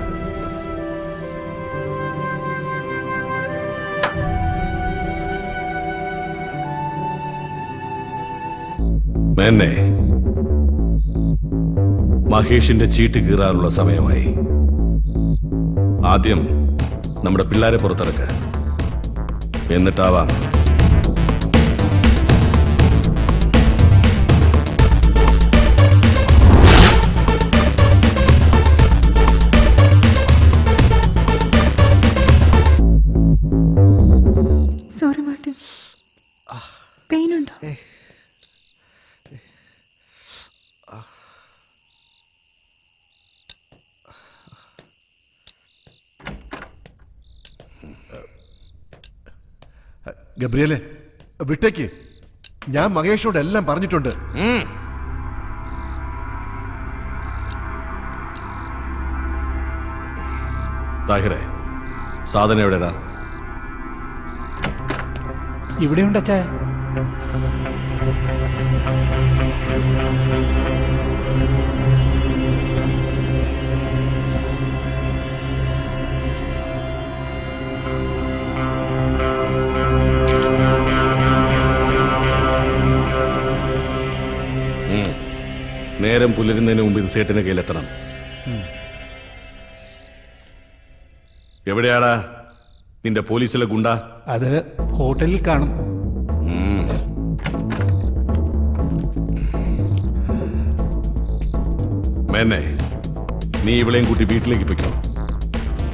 മേന്നെ, മഹേഷിന്റെ ചീട്ട് കീറാനുള്ള സമയമായി. ആദ്യം നമ്മുടെ പിള്ളേരെ പുറത്തിറക്ക, എന്നിട്ടാവാം.
സോറി മാർട്ടിൻ, പെയിൻ ഉണ്ടോ?
ഗബ്രിയലെ, വിട്ടേക്ക്. ഞാൻ മഹേഷോട് എല്ലാം പറഞ്ഞിട്ടുണ്ട്.
താഹിറെ, സാധനം എവിടെടാ?
ഇവിടെയുണ്ട് അച്ചായ.
നേരം പുലരുന്നതിന് മുമ്പ് ഇത് സേട്ടിന്റെ കയ്യിലെത്തണം. എവിടെയാടാ നിന്റെ പോലീസിലെ ഗുണ്ട?
അത് ഹോട്ടലിൽ കാണും.
മേന്നെ, നീ ഇവളെയും കൂട്ടി വീട്ടിലേക്ക് പൊയ്ക്കോ.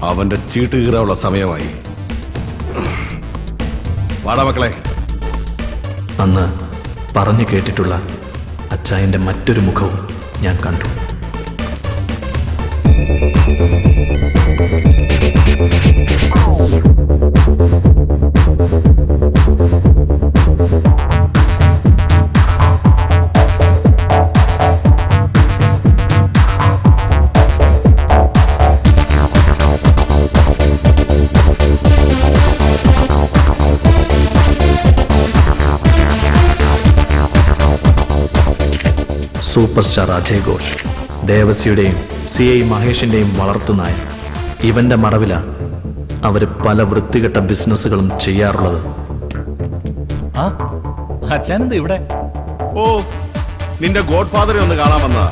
അവന്റെ ചീട്ട് കീറാനുള്ള സമയമായി. വാടാ മക്കളെ.
അന്ന് പറഞ്ഞു കേട്ടിട്ടുള്ള അച്ചായൻ്റെ മറ്റൊരു മുഖവും ഞാൻ കണ്ടു. സൂപ്പർ സ്റ്റാർ അജയ് ഘോഷ്, ദേവസിയുടെയും CI മഹേഷിന്റെയും വളർത്തുനായ. ഇവന്റെ മറവിലാണ് അവര് പല വൃത്തികെട്ട ബിസിനസ്സുകളും ചെയ്യാറുള്ളത്.
ആ അച്ഛനെന്താ ഇവിടെ?
ഓ, നിന്റെ ഗോഡ് ഫാദറെ ഒന്ന് കാണാൻ വന്നതാ.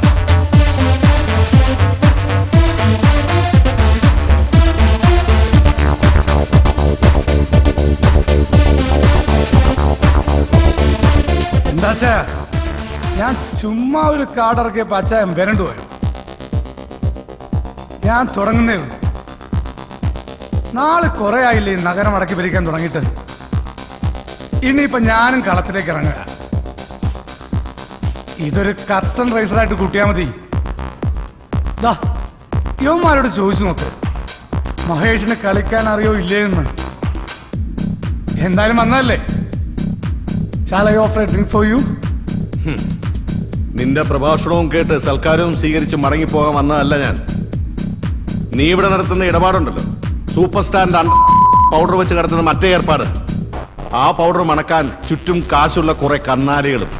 എന്താച്ചാ ഞാൻ ചുമ്മാ ഒരു കാർഡിറക്കിയപ്പോ അച്ചായൻ വരണ്ടു പോയോ? ഞാൻ തുടങ്ങുന്നേ ഉള്ളൂ. നാളെ കുറെ ആയില്ലേ ഈ നഗരം അടക്കി ഭരിക്കാൻ തുടങ്ങിയിട്ട്. ഇനിയിപ്പൊ ഞാനും കളത്തിലേക്ക് ഇറങ്ങുക. ഇതൊരു കർട്ടൻ റൈസറായിട്ട് കൂട്ടിയാൽ മതി. യുവന്മാരോട് ചോദിച്ചു നോക്ക്, മഹേഷിന് കളിക്കാൻ അറിയോ ഇല്ലേന്ന്. എന്തായാലും വന്നതല്ലേ. Shall I offer a drink for you?
നിന്റെ പ്രഭാഷണവും കേട്ട് സൽക്കാരവും സ്വീകരിച്ച് മടങ്ങിപ്പോകാൻ വന്നതല്ല ഞാൻ. നീ ഇവിടെ നടത്തുന്ന ഇടപാടുണ്ടല്ലോ, സൂപ്പർ സ്റ്റാറിന്റെ പൗഡർ വെച്ച് കിടത്തുന്ന മറ്റേ ഏർപ്പാട്. ആ പൗഡർ മണക്കാൻ ചുറ്റും കാശുള്ള കുറെ കന്നാലികളും,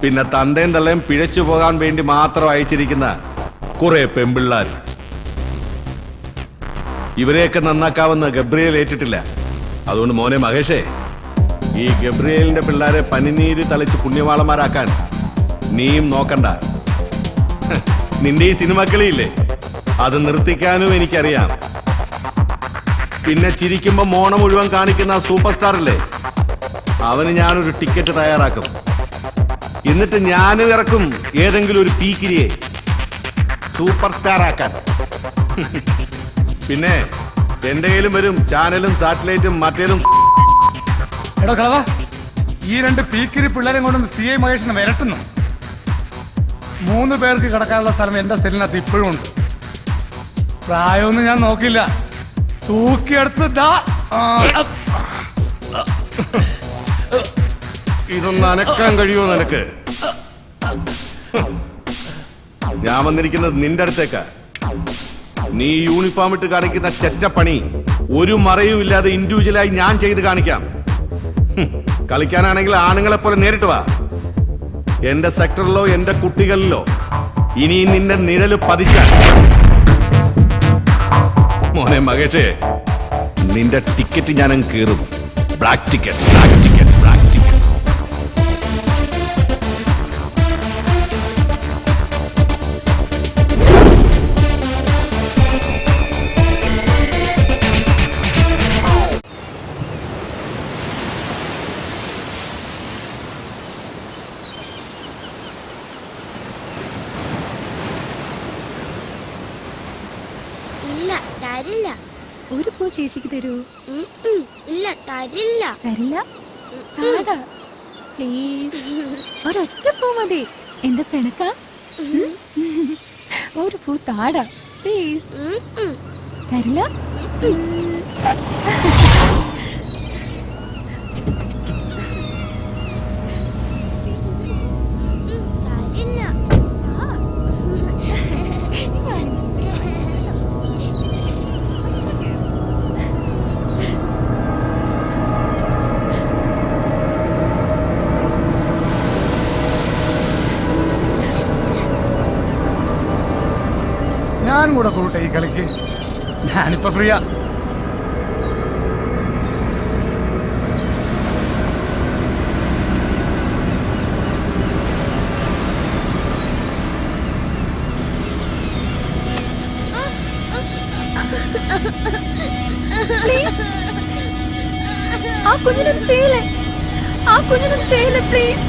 പിന്നെ തന്തയും തള്ളയും പിഴച്ചു പോകാൻ വേണ്ടി മാത്രം അയച്ചിരിക്കുന്ന കുറെ പെമ്പിള്ളാർ. ഇവരെയൊക്കെ നന്നാക്കാവുന്ന ഗബ്രിയേൽ ഏറ്റിട്ടില്ല. അതുകൊണ്ട് മോനെ മഹേഷേ, ഈ ഗബ്രിയേലിന്റെ പിള്ളേരെ പനിനീര് തളിച്ച് പുണ്യവാളന്മാരാക്കാൻ നീയും നോക്കണ്ട. നിന്റെ ഈ സിനിമക്കളിയില്ലേ, അത് നിർത്തിക്കാനും എനിക്കറിയാം. പിന്നെ ചിരിക്കുമ്പോ മോണ മുഴുവൻ കാണിക്കുന്ന സൂപ്പർ സ്റ്റാർ അല്ലേ, അവന് ഞാനൊരു ടിക്കറ്റ് തയ്യാറാക്കും. എന്നിട്ട് ഞാനും ഇറക്കും ഏതെങ്കിലും ഒരു പീക്കിരിയെ സൂപ്പർ സ്റ്റാർ ആക്കാൻ. പിന്നെ എന്റെ കയ്യിലും വരും ചാനലും സാറ്റലൈറ്റും മറ്റേതും.
എടോ കളവാ, ഈ രണ്ട് പീക്കിരി പിള്ളേരെ കൊണ്ടൊന്ന് CI മഹേഷിനെ വരട്ടുന്നു. 3 പേർക്ക് കിടക്കാനുള്ള സ്ഥലം എന്റെ സെല്ലിനകത്ത് ഇപ്പോഴും ഉണ്ട്. പ്രായമൊന്നും ഞാൻ നോക്കില്ല, തൂക്കിയെടുത്ത്
ഇതൊന്ന് അനക്കാൻ കഴിയുമോ നിനക്ക്? ഞാൻ വന്നിരിക്കുന്നത് നിന്റെ അടുത്തേക്കാ. നീ യൂണിഫോം ഇട്ട് കാണിക്കുന്ന ചെറ്റപ്പണി ഒരു മറയും ഇല്ലാതെ ഇൻഡിവിജ്വലായി ഞാൻ ചെയ്ത് കാണിക്കാം. കളിക്കാനാണെങ്കിൽ ആണുങ്ങളെ പോലെ നേരിട്ട് വാ. എന്റെ സെക്ടറിലോ എന്റെ കുട്ടികളിലോ ഇനി നിന്റെ നിഴല് പതിച്ചാൽ മോനെ മകേഷേ, നിന്റെ ടിക്കറ്റ് ഞാനും കീറും. Black ticket, black ticket, black ticket.
തരില്ല. ഒരു പൂ ചേച്ചിക്ക് തരൂ? ഇല്ല, തരില്ല. തരില്ല? പ്ലീസ്, ഒരൊറ്റ പൂ മതി. എന്താ പിണക്ക? ഒരു പൂ താടാ പ്ലീസ്. തരില്ല?
ഞാൻ കൂടെ കൂട്ടെ ഈ കളിക്ക്. ഞാനിപ്പോ ഫ്രീയാ.
പ്ലീസ്, ആ കുഞ്ഞിനൊന്നും ചെയ്യില്ലേ, ആ കുഞ്ഞിനൊന്നും ചെയ്യില്ലേ പ്ലീസ്.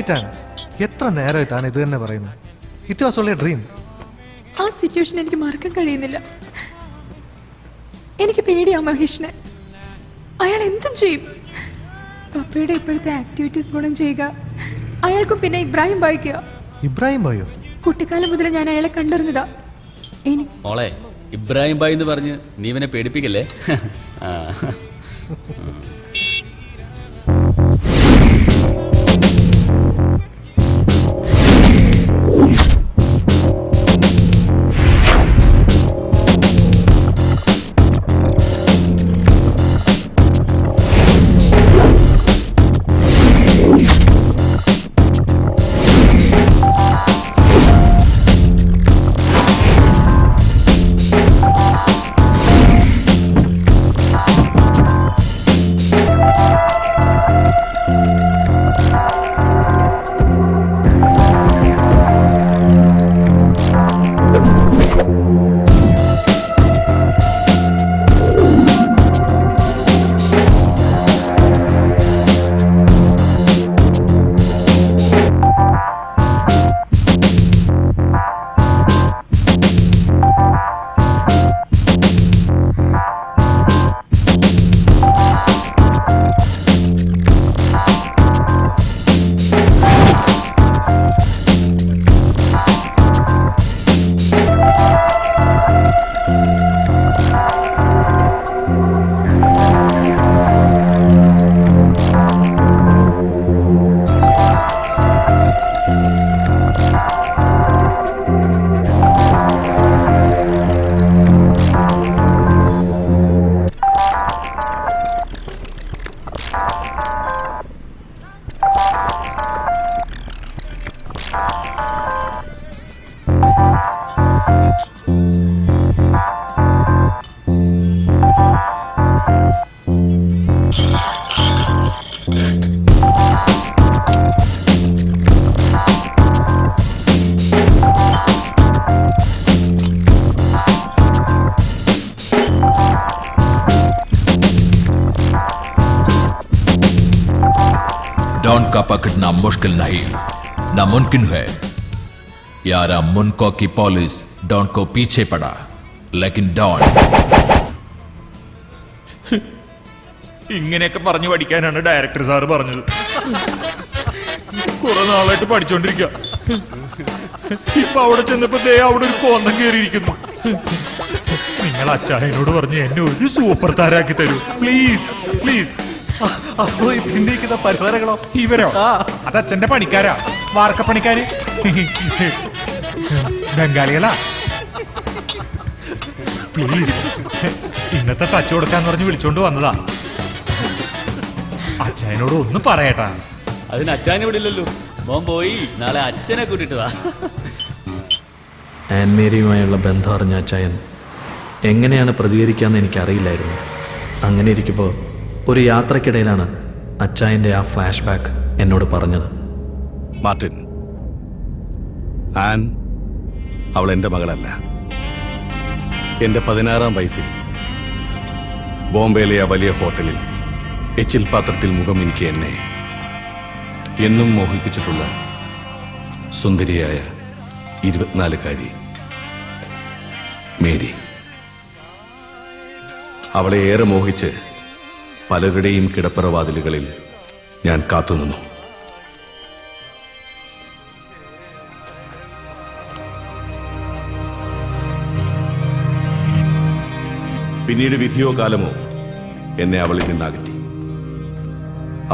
ടാൻ, എത്ര നേരമായി താൻ ഇത് തന്നെ പറയുന്നു? It was only A dream.
ആ സിറ്റുവേഷൻ എനിക്ക് മറക്കാൻ കഴിയുന്നില്ല. എനിക്ക് പേടിയാ മഹേഷിനെ. അയാൾ എന്തും ചെയ്യും. പപ്പയുടെ ഇപ്പോഴത്തെ ആക്ടിവിറ്റീസ് ഗുണം ചെയ്യുക, അയാൾക്കും പിന്നെ ഇബ്രാഹിം ബായിക്കുക.
ഇബ്രാഹിം ബായോ?
കുട്ടിക്കാലം മുതൽ ഞാൻ അയാളെ കണ്ടറിഞ്ഞതാ.
മോളെ, ഇബ്രാഹിം ബായ് എന്ന് പറഞ്ഞ് നീ ഇവനെ പേടിപ്പിക്കല്ലേ?
डॉन का पकड़ना मुश्किल नहीं, नामुमकिन है यार. मुनको की पुलिस डॉन को पीछे पड़ा, लेकिन डॉन
ഇങ്ങനെയൊക്കെ പറഞ്ഞു പഠിക്കാനാണ് ഡയറക്ടർ സാറ് പറഞ്ഞത്. കുറെ നാളായിട്ട് പഠിച്ചോണ്ടിരിക്കുക. ഇപ്പൊ അവിടെ ചെന്നപ്പോ അവിടെ ഒരു കോന്തം കയറിയിരിക്കുന്നു. നിങ്ങൾ അച്ചായനോട് പറഞ്ഞ് എന്നെ ഒരു സൂപ്പർ താരാക്കി തരൂ പ്ലീസ് പ്ലീസ്.
അപ്പോ ഈ ഭിന്നിക്കുന്ന പരിവാരങ്ങളോ?
ഇവരോ? അത് അച്ഛന്റെ പണിക്കാരാ, വാർക്കപ്പണിക്കാര്, ബംഗാളികളാ. പ്ലീസ്, ഇന്നത്തെ ടച്ച് കൊടുക്കാന്ന് പറഞ്ഞ് വിളിച്ചോണ്ട് വന്നതാ. അച്ചായനോട് ഒന്നും പറയട്ടാ.
അതിന് അച്ഛനെ വിടില്ലല്ലോ. മോൻ പോയി നാളെ അച്ഛനെ കൂട്ടിട്ട് വാ.
ആൻമേരിയുമായുള്ള ബന്ധം അറിഞ്ഞ അച്ചായൻ എങ്ങനെയാണ് പ്രതികരിക്കാന്ന് എനിക്കറിയില്ലായിരുന്നു. അങ്ങനെ ഇരിക്കുമ്പോൾ ഒരു യാത്രക്കിടയിലാണ് അച്ചായൻ്റെ ആ ഫ്ലാഷ് ബാക്ക് എന്നോട് പറഞ്ഞത്.
മാർട്ടിൻ, ആൻ അവൾ എൻ്റെ മകളല്ല. എൻ്റെ 16-ാം വയസ്സിൽ ബോംബെയിലെ ആ വലിയ ഹോട്ടലിൽ എച്ചിൽ പാത്രത്തിൽ മുഖം എനിക്ക് എന്നെ എന്നും മോഹിപ്പിച്ചിട്ടുള്ള സുന്ദരിയായ 24-കാരി മേരി. അവളെ ഏറെ മോഹിച്ച് പലരുടെയും കിടപ്പറവാതിലുകളിൽ ഞാൻ കാത്തുനിന്നു. പിന്നീട് വിധിയോ കാലമോ എന്നെ അവളിൽ നിന്നകറ്റി.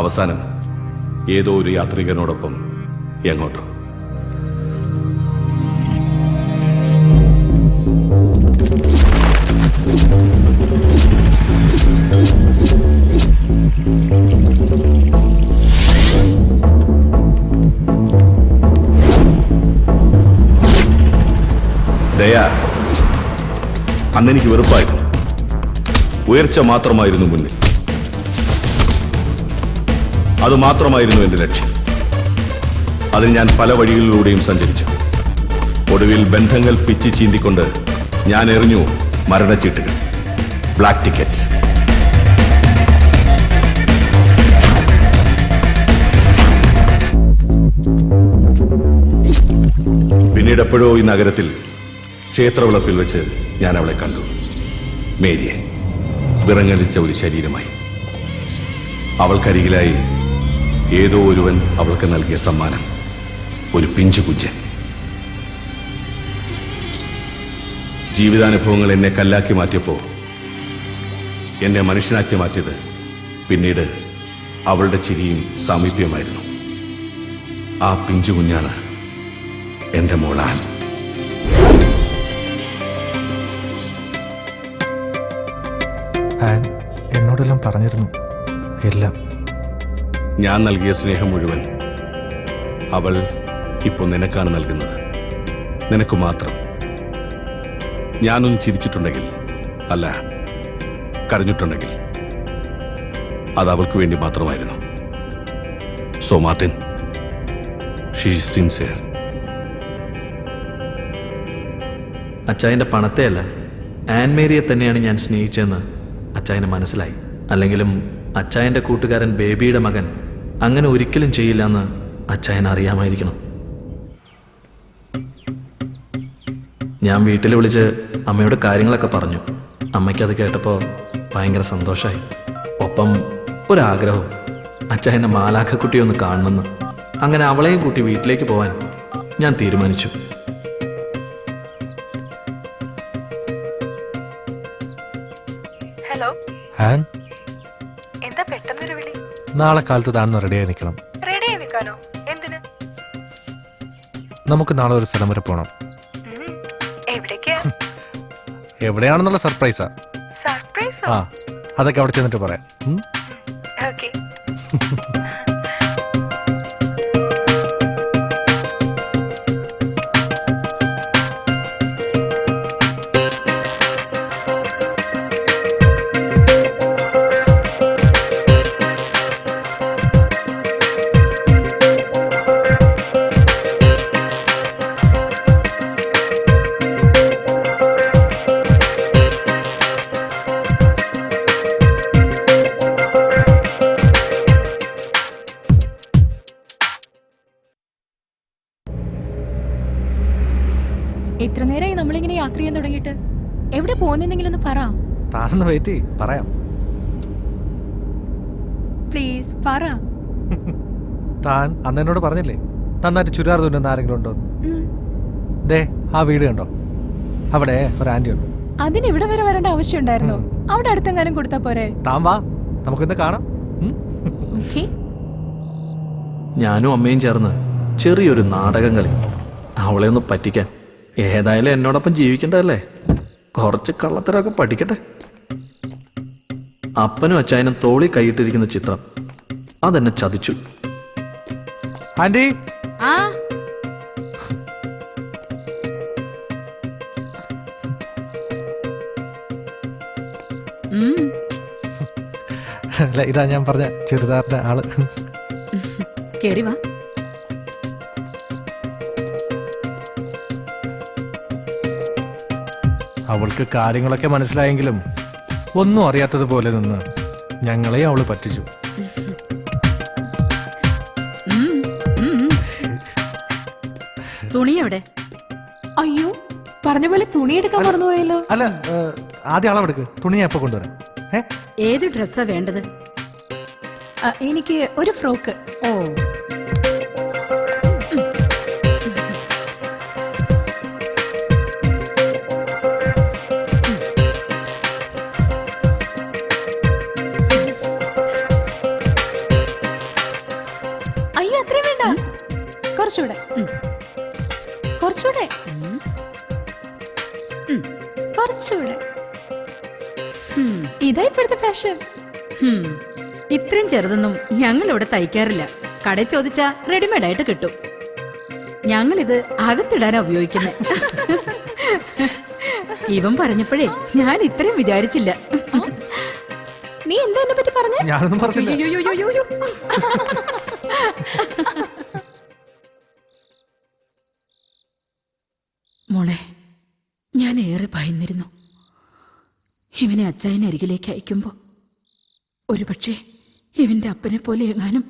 അവസാനം ഏതോ ഒരു യാത്രികനോടൊപ്പം എങ്ങോട്ടോ. ദയാ, അന്നെനിക്ക് വെറുപ്പായിരുന്നു. ഉയർച്ച മാത്രമായിരുന്നു മുന്നിൽ. അത് മാത്രമായിരുന്നു എൻ്റെ ലക്ഷ്യം. അതിന് ഞാൻ പല വഴികളിലൂടെയും സഞ്ചരിച്ചു. ഒടുവിൽ ബന്ധങ്ങൾ പിച്ചി ചീന്തിക്കൊണ്ട് ഞാൻ എറിഞ്ഞു മരണച്ചീട്ടുകൾ, ബ്ലാക്ക് ടിക്കറ്റ്. പിന്നീട് എപ്പോഴോ ഈ നഗരത്തിൽ ക്ഷേത്രവിളപ്പിൽ വെച്ച് ഞാൻ അവളെ കണ്ടു. മേരിയെ, വിറങ്ങലിച്ച ഒരു ശരീരമായി. അവൾക്കരികിലായി ഏതോ ഒരുവൻ അവൾക്ക് നൽകിയ സമ്മാനം, ഒരു പിഞ്ചു കുഞ്ഞൻ. ജീവിതാനുഭവങ്ങൾ എന്നെ കല്ലാക്കി മാറ്റിയപ്പോ എന്നെ മനുഷ്യനാക്കി മാറ്റിയത് പിന്നീട് അവളുടെ ചിരിയും സാമീപ്യമായിരുന്നു. ആ പിഞ്ചു കുഞ്ഞാണ് എന്റെ മോളാൻ.
ആൻ എന്നോടെല്ലാം പറഞ്ഞിരുന്നു, എല്ലാം.
ഞാൻ നൽകിയ സ്നേഹം മുഴുവൻ അവൾ ഇപ്പോൾ നിനക്കാണ് നൽകുന്നത്. നിനക്ക് മാത്രം. ഞാനൊന്ന് ചിരിച്ചിട്ടുണ്ടെങ്കിൽ, അല്ല കരഞ്ഞിട്ടുണ്ടെങ്കിൽ, അത് അവൾക്ക് വേണ്ടി മാത്രമായിരുന്നു. So Martin, she is sincere.
അച്ചായൻ്റെ പണത്തെയല്ല, ആൻമേരിയെ തന്നെയാണ് ഞാൻ സ്നേഹിച്ചതെന്ന് അച്ചായന് മനസ്സിലായി. അല്ലെങ്കിലും അച്ചായൻ്റെ കൂട്ടുകാരൻ ബേബിയുടെ മകൻ അങ്ങനെ ഒരിക്കലും ചെയ്യില്ലെന്ന് അച്ചായൻ അറിയാമായിരിക്കണം. ഞാൻ വീട്ടിൽ വിളിച്ച് അമ്മയോട് കാര്യങ്ങളൊക്കെ പറഞ്ഞു. അമ്മയ്ക്കത് കേട്ടപ്പോൾ ഭയങ്കര സന്തോഷമായി. ഒപ്പം ഒരാഗ്രഹവും, അച്ചായൻ്റെ മാലാഖക്കുട്ടിയെ ഒന്ന് കാണണമെന്ന്. അങ്ങനെ അവളെയും കൂട്ടി വീട്ടിലേക്ക് പോവാൻ ഞാൻ തീരുമാനിച്ചു.
ഹലോ
ആൻ,
എന്താ പെട്ടെന്നൊരു വിളി?
നാളെ കാലത്ത് താഴ്ന്ന് റെഡിയായി നിൽക്കണം.
റെഡിയായി നിൽക്കാനോ? എന്തിന്?
നമുക്ക് നാളെ ഒരു സ്ഥലം വരെ പോകണം.
എവിടേക്കാ?
എവിടെയാണെന്നുള്ള സർപ്രൈസാ.
സർപ്രൈസോ?
ആ, അതൊക്കെ അവിടെ ചെന്നിട്ട് പറയാം.
ഓക്കേ. എത്ര നേരമായി നമ്മളിങ്ങനെ യാത്ര ചെയ്യാൻ തുടങ്ങിയിട്ട്? എവിടെ പോകുന്നെങ്കിലും ഒന്ന് പറ.
താനൊന്ന് വെയിറ്റ് ചെയ്യ്, പറയാം.
പ്ലീസ് പറ.
താൻ അന്ന് എന്നോട് പറഞ്ഞില്ലേ നന്നായിട്ട് ചുരിദാർ തുന്നുന്ന ആരെങ്കിലും ഉണ്ടോ? ദേ ആ വീട് കണ്ടോ? അവിടെ ഒരു ആന്റി ഉണ്ട്.
അതിന് ഇവിടെ വരെ വരേണ്ട ആവശ്യം ഉണ്ടായിരുന്നോ? അവിടെ അടുത്തെങ്ങാനും കൊടുത്താ പോരെ?
താൻ വാ, നമുക്കിന്ന് കാണാം.
ഓക്കേ.
ഞാനും അമ്മയും ചേർന്ന് ചെറിയൊരു നാടകം കളി, അവളെ ഒന്ന് പറ്റിക്കാൻ. ഏതായാലും എന്നോടൊപ്പം ജീവിക്കണ്ടല്ലേ, കുറച്ച് കള്ളത്തരമൊക്കെ പഠിക്കട്ടെ. അപ്പനും അച്ചായനും തോളി കൈയിട്ടിരിക്കുന്ന ചിത്രം അതെന്നെ ചതിച്ചു.
ആന്റി,
ആ
അല്ല, ഇതാ ഞാൻ പറഞ്ഞ ചുരിദാറിന്റെ ആള്.
കേറി വാ.
അവൾക്ക് കാര്യങ്ങളൊക്കെ മനസ്സിലായെങ്കിലും ഒന്നും അറിയാത്തതുപോലെ നിന്ന് ഞങ്ങളെ അവള് പറ്റിച്ചു.
തുണി എവിടെ?
അയ്യോ, പറഞ്ഞ പോലെ തുണി എടുക്കാൻ മറന്നുപോയല്ലോ.
അല്ല, ആദ്യം അളവെടുക്ക്, തുണി ഞാൻ എപ്പോ കൊണ്ടുവരാം.
ഏത് ഡ്രസ്സാ വേണ്ടത്?
എനിക്ക് ഒരു ഫ്രോക്ക്.
ഓ,
അയ്യോ, അത്രയും വേണ്ട. കുറച്ചുകൂടെ, കുറച്ചുകൂടെ, കുറച്ചുകൂടെ. ഇതാ ഇപ്പോഴത്തെ ഫാഷൻ.
ഇത്രയും ചെറുതൊന്നും ഞങ്ങൾ ഇവിടെ തയ്ക്കാറില്ല. കടയിൽ ചോദിച്ചാ റെഡിമെയ്ഡ് ആയിട്ട് കിട്ടും. ഞങ്ങളിത് അകത്തിടാനാ ഉപയോഗിക്കുന്നത്. ഇവൻ പറഞ്ഞപ്പോഴേ ഞാൻ ഇത്രയും വിചാരിച്ചില്ല.
നീ എന്താ എന്നെ പറ്റി പറഞ്ഞേ?
ഞാനൊന്നും പറഞ്ഞില്ല.
അയ്യോയ്യോയ്യോയ്യോ. മോളെ, ഞാൻ ഏറെ ഭയന്നിരുന്നു. ഇവനെ അച്ചായനെ അരികിലേക്ക് അയക്കുമ്പോ ഒരുപക്ഷെ ഇവന്റെ അപ്പനെ പോലെ എങ്ങാനും.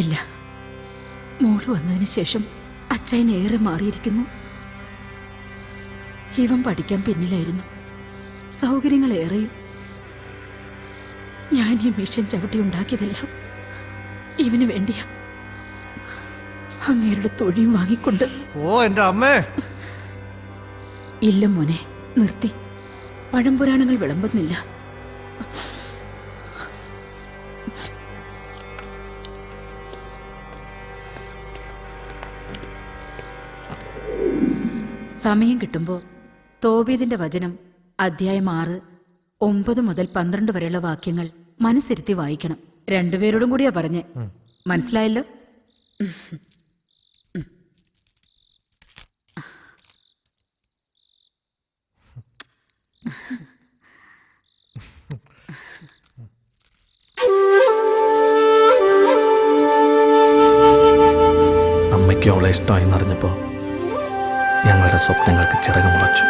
ഇല്ല, മോള് വന്നതിന് ശേഷം അച്ചായൻ ഏറെ മാറിയിരിക്കുന്നു. ഇവൻ പഠിക്കാൻ പിന്നിലായിരുന്നു, സൗകര്യങ്ങൾ ഏറെയും. ഞാൻ ഈ മിഷൻ ചവിട്ടി ഉണ്ടാക്കിയതെല്ലാം ഇവന് വേണ്ടിയാ. അങ്ങേരുടെ തൊഴിയും വാങ്ങിക്കൊണ്ട്.
ഓ എന്റെ അമ്മേ!
ഇല്ല മോനെ, നിർത്തി. പഴംപുരാണങ്ങൾ വിളമ്പുന്നില്ല. സമയം കിട്ടുമ്പോൾ തോബീദിന്റെ വചനം അധ്യായം 6, 9 മുതൽ 12 വരെയുള്ള വാക്യങ്ങൾ മനസ്സിരുത്തി വായിക്കണം. രണ്ടുപേരോടും കൂടിയാ പറഞ്ഞേ. മനസ്സിലായല്ലോ?
അമ്മയ്ക്ക് അവളെ ഇഷ്ടമായി എന്നറിഞ്ഞപ്പോൾ ഞങ്ങളുടെ സ്വപ്നങ്ങൾക്ക് ചിറക് മുളച്ചു.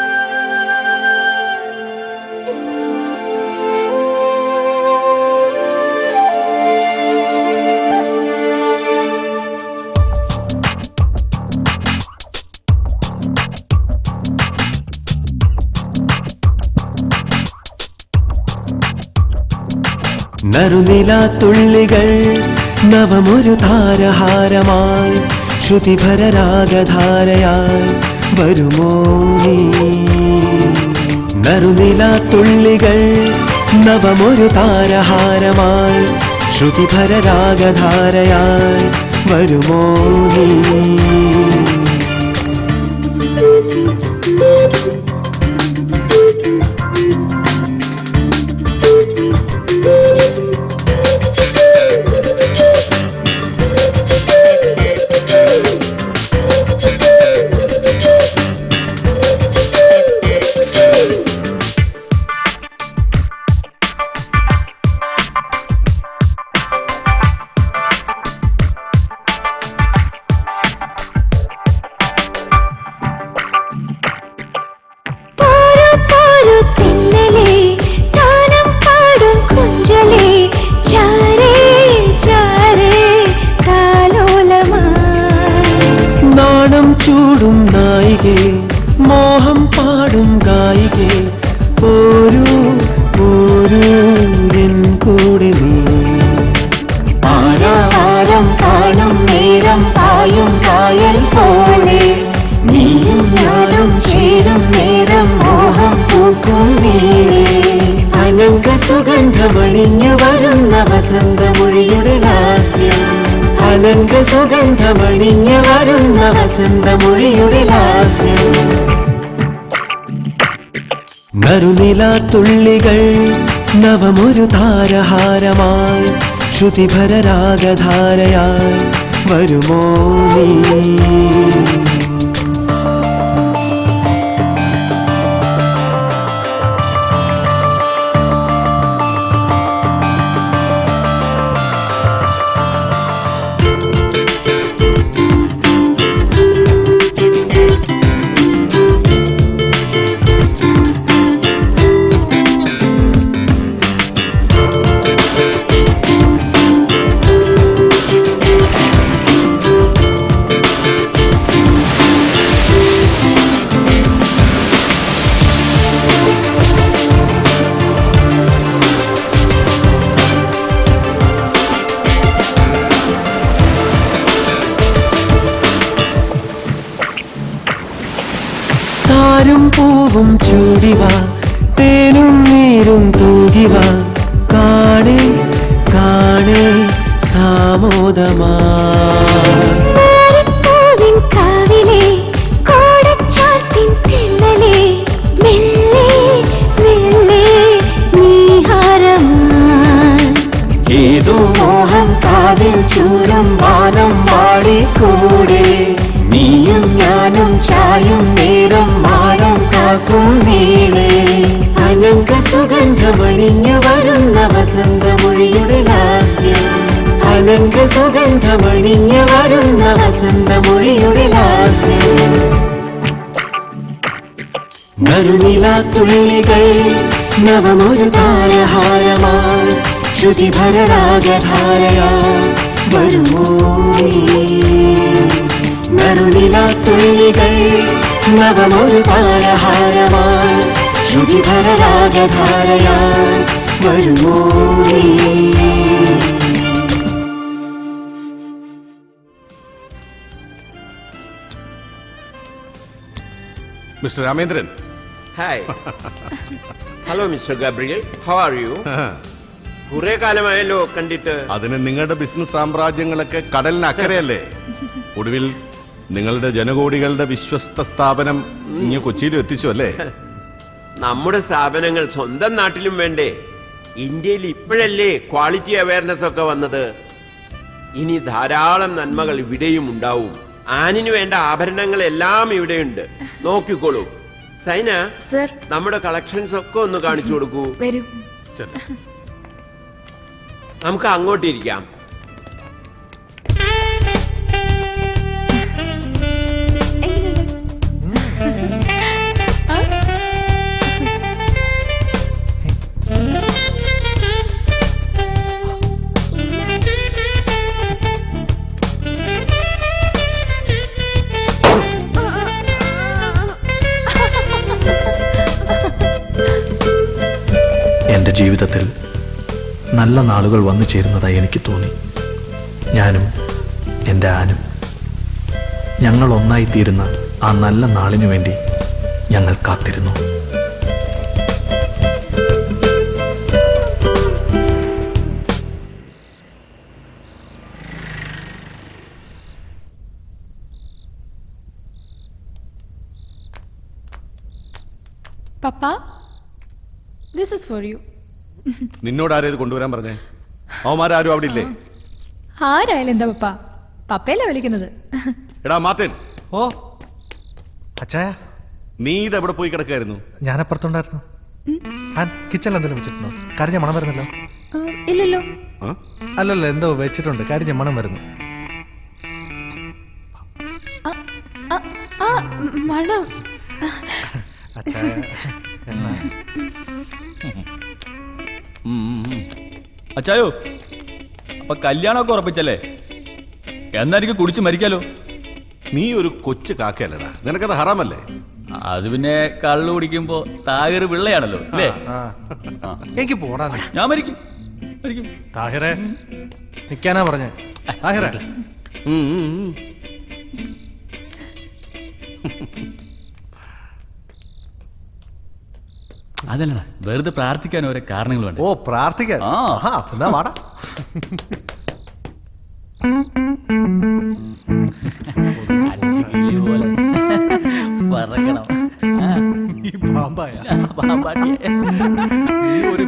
നറുനിലാത്തുള്ളികൾ നവമൊരു താരഹാരമായി ശ്രുതിഭരരാഗധാരയായി വരുമോ നീ? നറുനിലാത്തുള്ളികൾ നവമൊരു താരഹാരമായി ശ്രുതിഭരരാഗധാരയായി വരുമോ നീ? ചൂടും നായികേ, മോഹം പാടും ഗായികേ, പോരൂ പോരൂ എൻ കൂടെ നീ. ആരാവാരം കാണും നേരം പായും കായൽ പോലെ നീയും ഞാനും ചേരും നേരം മോഹം പൂക്കും നീളേ. അനങ്ക സുഗന്ധമണിഞ്ഞു വരുന്ന വസന്തമൊഴിയുടെ ലാസ്യം, അനങ്ക സുഗന്ധമണിഞ്ഞു വരുന്ന വസന്തമൊഴിയുടെ ലാസ്യം. നറുനിലാത്തുള്ളികൾ നവമൊരു താരഹാരമായി ശ്രുതിഭരരാഗധാരയായി വരുമോ നീ? താരും പൂവും ചൂടിവ, തേനും നീരും തൂകിവ, കാണേ കാണേ സാമോദമാവിലെ ഏതോ മോഹം കാതിൽ ചൂടും വാനം പാടിക്കൂടെ നീയും ഞാനും ചായും നേരം മാടം കാക്കും നീളേ. അനങ്ക സുഗന്ധമണിഞ്ഞു വരുന്ന വസന്തമൊഴിയുടെ ലാസ്യം, അനങ്ക സുഗന്ധമണിഞ്ഞു വരുന്ന വസന്തമൊഴിയുടെ ലാസ്യം. നറുനിലാത്തുള്ളികൾ നവമൊരു താരഹാരമായി ശ്രുതിഭരരാഗധാരയായി വരുമോ നീ? നറുനിലാത്തുള്ളികൾ നവമൊരു താരഹാരമായി ശ്രുതിധര രാഗധാരയായി വരുമോ നീ?
Mister Ramendran.
Hi. Hello mister Gabriel, how are you? കുറെ കാലമായല്ലോ കണ്ടിട്ട്.
അതിന് നിങ്ങളുടെ ബിസിനസ് സാമ്രാജ്യങ്ങളൊക്കെ കടലിന് അക്കരയല്ലേ. ഒടുവിൽ നിങ്ങളുടെ ജനകോടികളുടെ വിശ്വസ്ത സ്ഥാപനം ഇങ്ങ് കൊച്ചിയിലും എത്തിച്ചു അല്ലേ?
നമ്മുടെ സ്ഥാപനങ്ങൾ സ്വന്തം നാട്ടിലും വേണ്ടേ? ഇന്ത്യയിൽ ഇപ്പോഴല്ലേ ക്വാളിറ്റി അവയർനെസ് ഒക്കെ വന്നത്. ഇനി ധാരാളം നന്മകൾ ഇവിടെയും ഉണ്ടാവും. ആനിന് വേണ്ട ആഭരണങ്ങളെല്ലാം ഇവിടെയുണ്ട്, നോക്കിക്കോളൂ. സൈന,
സർ,
നമ്മുടെ കളക്ഷൻസ് ഒക്കെ ഒന്ന് കാണിച്ചു കൊടുക്കൂ.
വരൂ.
നമുക്ക് അങ്ങോട്ടിരിക്കാം.
എൻ്റെ ജീവിതത്തിൽ നല്ല നാളുകൾ വന്നു ചേരുന്നതായി എനിക്ക് തോന്നി. ഞാനും എൻ്റെ ആനും ഞങ്ങൾ ഒന്നായിത്തീരുന്ന ആ നല്ല നാളിനു വേണ്ടി ഞങ്ങൾ കാത്തിരുന്നു.
പപ്പ, ദിസ് ഇസ് ഫോർ യു.
നിന്നോട് ആരേത് കൊണ്ടുവരാൻ പറഞ്ഞേ? അവന്മാരും അവിടെ ഇല്ലേ?
ആരായാലും എന്താ പപ്പ, പപ്പയല്ല വിളിക്കുന്നത്.
എടാ മാർട്ടിൻ.
ഓ അച്ചായ,
നീ ഇതെവിടെ പോയി കിടക്കായിരുന്നു?
ഞാനപ്പുറത്തുണ്ടായിരുന്നു. കിച്ചണിൽ എന്തെങ്കിലും വെച്ചിട്ടുണ്ടോ? കരിഞ്ഞ മണം വരുന്നല്ലോ.
ഇല്ലല്ലോ.
അല്ലല്ലോ, എന്തോ വെച്ചിട്ടുണ്ട്, കരിഞ്ഞ മണം വരുന്നു.
മണം.
അച്ചായ എന്നാ
അച്ചായോ, അപ്പൊ കല്യാണമൊക്കെ ഉറപ്പിച്ചല്ലേ? എന്നായിരിക്കും കുടിച്ച് മരിക്കാലോ.
നീ ഒരു കൊച്ചു കാക്കയല്ലടാ, നിനക്കത് ഹറാമല്ലേ?
അത് പിന്നെ കള്ളു കുടിക്കുമ്പോ താഹിർ പിള്ളയാണല്ലോ അല്ലേ?
എനിക്ക് പോടാ.
ഞാൻ മരിക്കും.
താഹിറെ നിക്കാനാ പറഞ്ഞേ. താഹിറെ
അതല്ല, വെറുതെ പ്രാർത്ഥിക്കാൻ ഓരോ കാരണങ്ങൾ വേണ്ട.
ഓ, പ്രാർത്ഥിക്കാൻ. എന്നാ വാടാ.
പറക്കണം.
ഒരു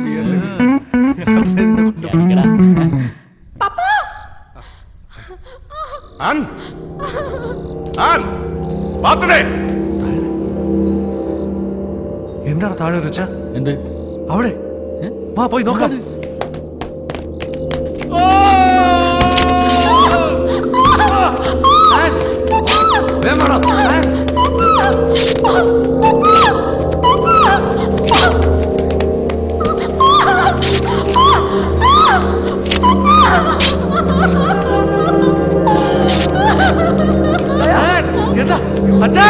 എന്താണ് താഴെ റിച്ച?
എന്ത്?
അവിടെ വാ, പോയി നോക്കാം. എന്താ അച്ഛാ?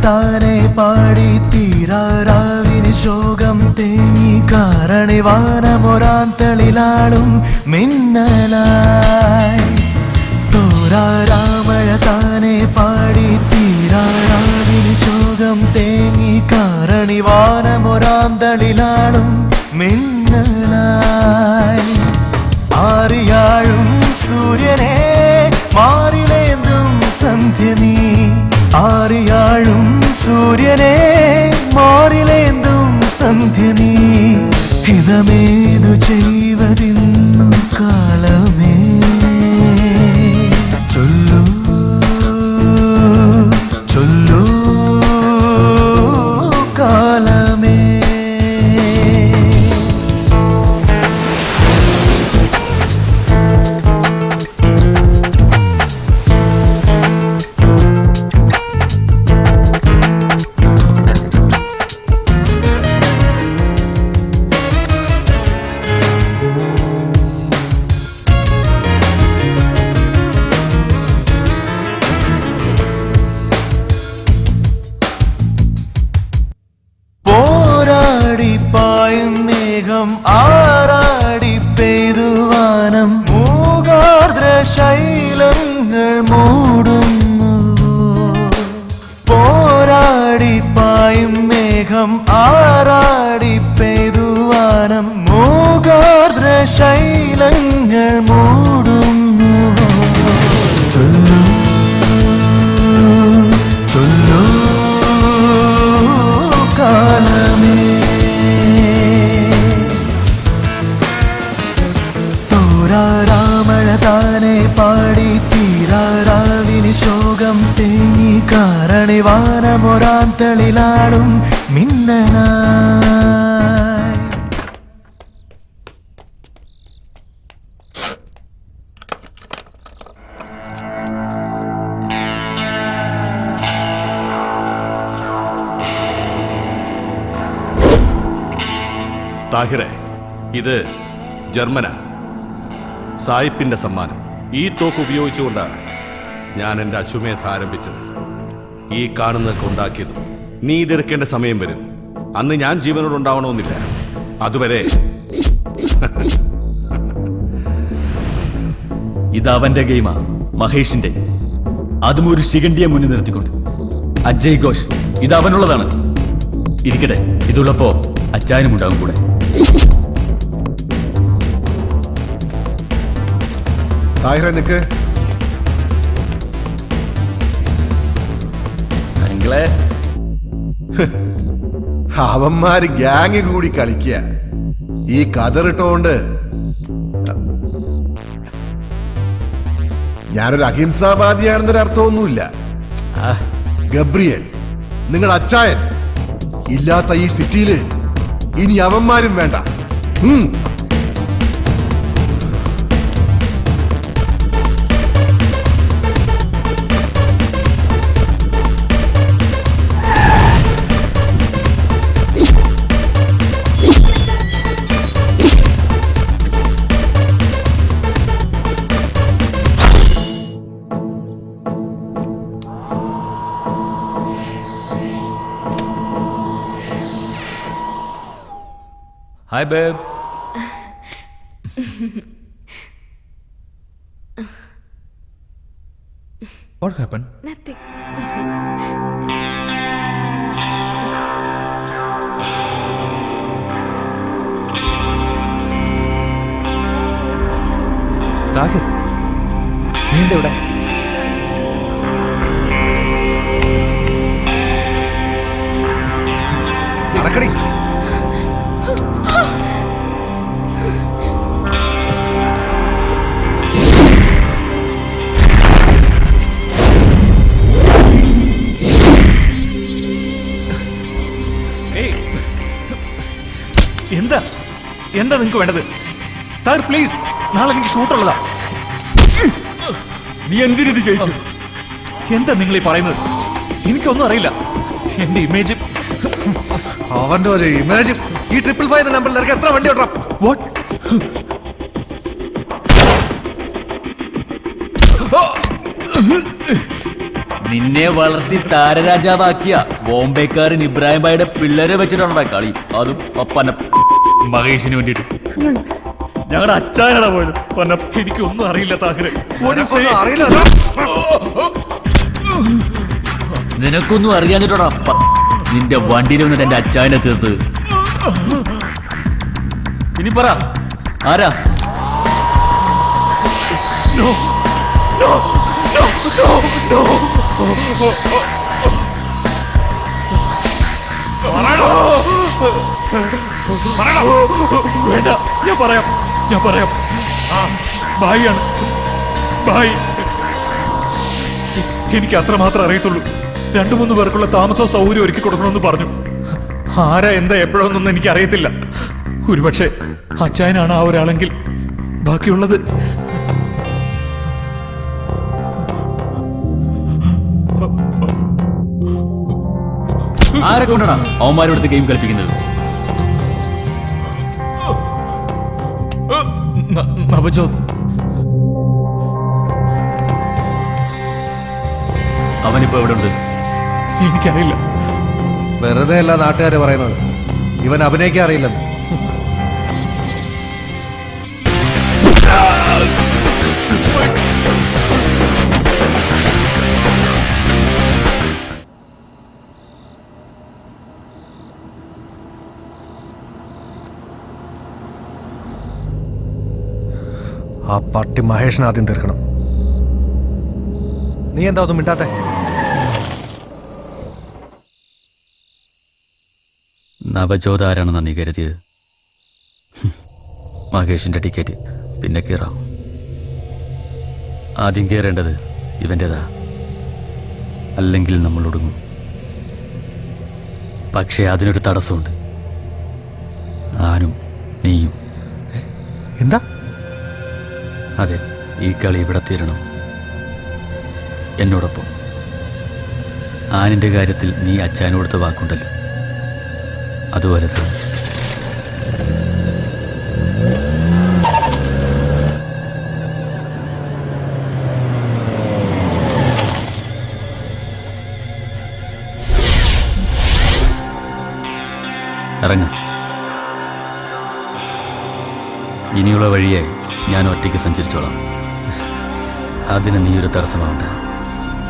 താനെ പാടി തീരാറാവിന് ശോകം തേങ്ങി കാരണിവാനമൊരാന്തളിലാളും മിന്നലായി തോരാരാമഴ താനെ പാടി തീരാരാവിന് ശോകം തേങ്ങി കാരണിവാനമൊരാന്തളിലാളും മിന്നലായി ആറിയാഴും സൂര്യനെ മാറിലേന്തും സന്ധ്യ നീ ആറിയാഴും സൂര്യനെ മാറിലേന്തും സന്ധ്യ നീ ഹിതമേതു ചെയ്വതിന്നു കാലമേ ചൊല്ലൂ ചൊല്ലൂ കാലമേ പോരാടിപ്പായും മേഘം ആറാടി പെയ്തുവാനം മൂകാർദ്ര ശൈലങ്ങൾ മൂടുന്നു പോരാടിപ്പായും മേഘം ആറാടി പെയ്തുവാനം മൂകാർദ്ര ശൈലങ്ങൾ മൂടുന്നു ചൊല്ലൂ ചൊല്ലൂ കാലമേ തോരാരാമഴ താനെ പാടി തീരാരാവിന് ശോകം തേങ്ങി കാരണിവാനമൊരാന്തളിലാളും മിന്നലായി
താഹിറെ, ഇത് ജർമ്മന സായിപ്പിന്റെ സമ്മാനം. ഈ തോക്ക് ഉപയോഗിച്ചുകൊണ്ട് ഞാൻ എൻ്റെ അശ്വമേധ ആരംഭിച്ചത്. ഈ കാണുന്നതൊക്കെ ഉണ്ടാക്കിയതും നീ ഇതെടുക്കേണ്ട സമയം വരും. അന്ന് ഞാൻ ജീവനോട് ഉണ്ടാവണമെന്നില്ല. അതുവരെ
ഇത് അവന്റെ ഗെയിമാ, മഹേഷിന്റെ. അതും ഒരു ശിഖണ്ഡിയെ മുന്നിൽ നിർത്തിക്കൊണ്ട്. അജയ് ഘോഷ്, ഇത് അവനുള്ളതാണ്. ഇരിക്കട്ടെ, ഇതുള്ളപ്പോ അച്ചായനും ഉണ്ടാവും കൂടെ.
താഹിറെ നിക്ക്.
അങ്കിളെ,
അവന്മാര് ഗ്യാങ് കൂടി കളിക്കുക. ഈ കതറിട്ടോണ്ട് ഞാനൊരു അഹിംസാവാദിയാണെന്നൊരു അർത്ഥമൊന്നുമില്ല. ഗബ്രിയേൽ, നിങ്ങൾ അച്ചായൻ ഇല്ലാത്ത ഈ സിറ്റിയില് ഇനി അവന്മാരും വേണ്ട.
Hi, babe.
What happened?
Nothing.
Thahir, നീ എന്താ ഇവിടെ? നടക്കടി. എന്താ എന്താ നിങ്ങക്ക് വേണ്ടത്? താർ പ്ലീസ്, നാളെ എനിക്ക് ഷൂട്ടുള്ളതാ.
നീ എന്തിനു ചെയ്യിച്ചു?
എന്താ നിങ്ങൾ ഈ പറയുന്നത്? എനിക്കൊന്നും അറിയില്ല. എന്റെ ഇമേജ്, അവന്റെ ഒരു ഇമേജ്. ഈ 555 നമ്പറിൽ നിനക്ക് എത്ര വണ്ടി ഓടാം? വാട്ട്?
നിന്നെ വളർത്തി താരരാജാവാക്കിയ ബോംബെക്കാരൻ ഇബ്രാഹിം ഭായിയുടെ പിള്ളേരെ വെച്ചിട്ടാണ് കളി. അതും ഒപ്പന മഹേഷിന് വേണ്ടിയിട്ട്.
ഞങ്ങളുടെ അച്ചായനടാ പോയത്. പൊന്നം, എനിക്കൊന്നും അറിയില്ല താഹിറെ.
നിനക്കൊന്നും അറിയാഞ്ഞിട്ടോടാ നിന്റെ വണ്ടിയിൽ വന്നിട്ട് എന്റെ അച്ചായനെ തീർത്ത്. ഇനി പറ ആരാ?
വേണ്ട, ഞാൻ പറയാം. ഭായിയാണ്, ഭായി. എനിക്ക് അത്ര മാത്രം അറിയത്തുള്ളൂ. 2-3 പേർക്കുള്ള താമസ സൗകര്യം ഒരുക്കി കൊടുക്കണമെന്ന് പറഞ്ഞു. ആരാ എന്താ എപ്പോഴൊന്നും എനിക്ക് അറിയത്തില്ല. ഒരുപക്ഷെ അച്ചായനാണ് ആ ഒരാളെങ്കിൽ ബാക്കിയുള്ളത്
ആരെ കൊണ്ടാണ് അവന്മാരോടുത്ത് ഗെയിം കളിപ്പിക്കുന്നത്?
നവജോത്.
അവനിപ്പോ എവിടെ ഉണ്ട്?
എനിക്കറിയില്ല.
വെറുതെ അല്ല നാട്ടുകാര് പറയുന്നത്, ഇവൻ അഭിനയിക്കാൻ അറിയില്ലെന്ന്. ആ പട്ടി മഹേഷിനെ ആദ്യം തീർക്കണം. നീ എന്താ ഒന്നും മിണ്ടാത്തെ?
നവജോത് ആരാണെന്നാ നീ കരുതിയത്? മഹേഷിന്റെ ടിക്കറ്റ് പിന്നെ കയറാം. ആദ്യം കയറേണ്ടത് ഇവൻ്റെതാ, അല്ലെങ്കിൽ നമ്മൾ ഒടുങ്ങും. പക്ഷേ അതിനൊരു തടസ്സമുണ്ട്. ആനും നീയും.
എന്താ?
അതെ, ഈ കളി ഇവിടെ തീരണം എന്നോടൊപ്പം. ആനിൻ്റെ കാര്യത്തിൽ നീ അച്ചാനോടുത്ത വാക്കുണ്ടല്ലോ, അതുപോലെ തന്നെ. ഇറങ്ങ. ഇനിയുള്ള വഴിയായി ഞാൻ ഒറ്റയ്ക്ക് സഞ്ചരിച്ചോളാം. അതിന് നീ ഒരു തടസ്സമാവണ്ട.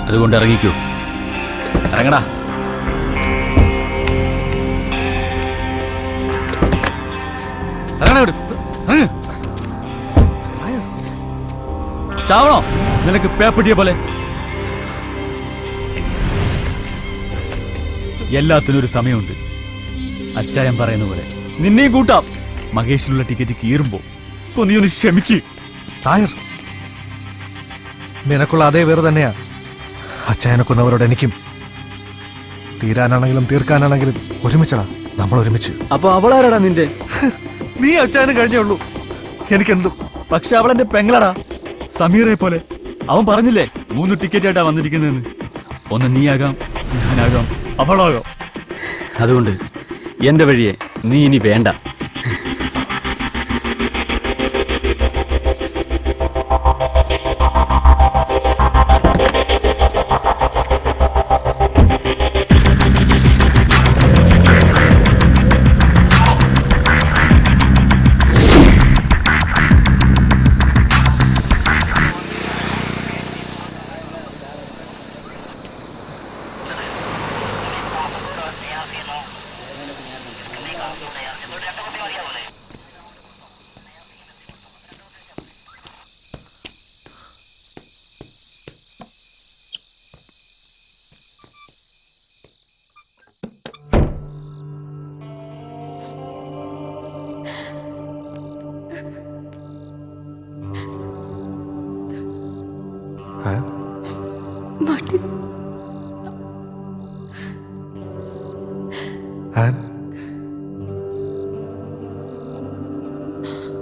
അതുകൊണ്ട് ഇറങ്ങിക്കൂ. ഇറങ്ങടാ. ചാവണോ നിനക്ക് പേപ്പട്ടിയെ പോലെ? എല്ലാത്തിനും ഒരു സമയമുണ്ട്. അച്ചായൻ പറയുന്ന പോലെ നിന്നെയും കൂട്ടാം. മഹേഷിനുള്ള ടിക്കറ്റ് കീറുമ്പോ നീ ഒന്ന് ക്ഷമിക്ക്.
തായർ, നിനക്കുള്ള അതേ വേറെ തന്നെയാ അച്ചായനെ കൊന്നവരോട് എനിക്കും. തീരാനാണെങ്കിലും തീർക്കാനാണെങ്കിലും ഒരുമിച്ചടാ, നമ്മൾ ഒരുമിച്ച്.
അപ്പൊ അവളാരാടാ നിന്റെ?
നീ അച്ചായന് കഴിഞ്ഞേ ഉള്ളൂ, എനിക്കെന്തും.
പക്ഷെ അവളെന്റെ പെങ്ങളാടാ, സമീറെ പോലെ. അവൻ പറഞ്ഞില്ലേ 3 ടിക്കറ്റ് ആയിട്ടാ വന്നിരിക്കുന്നതെന്ന്. ഒന്ന് നീയാകാം, ഞാനാകാം, അവളാകാം. അതുകൊണ്ട് എന്റെ വഴിയെ നീ ഇനി വേണ്ട.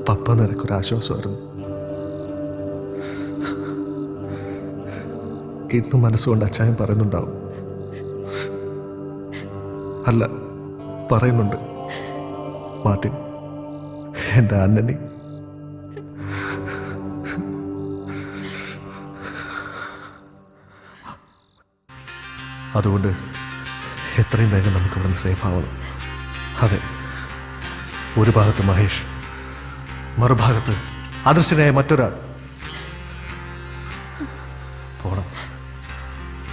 പപ്പ നിനക്കൊരാശ്വാസമായിരുന്നു. ഇന്നും മനസ്സുകൊണ്ട് അച്ചായൻ പറയുന്നുണ്ടാവും. അല്ല, പറയുന്നുണ്ട്. മാർട്ടിൻ, എൻ്റെ അന്നനി. അതുകൊണ്ട് എത്രയും വേഗം നമുക്ക് ഇവിടുന്ന് സേഫ് ആവണം. അതെ, ഒരു ഭാഗത്ത് മഹേഷ്, മറുഭാഗത്ത് അദൃശ്യനായ മറ്റൊരാൾ. പോണം,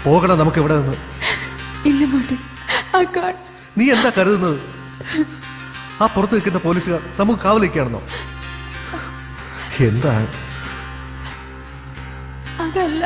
പോകണം നമുക്ക് ഇവിടെ നിന്ന്.
ഇല്ല മാട്ടൻ,
നീ എന്താ കരുതുന്നത്? ആ പുറത്ത് നിൽക്കുന്ന പോലീസുകാർ നമുക്ക് കാവലിക്കാണെന്നോ? എന്താ?
അതല്ല,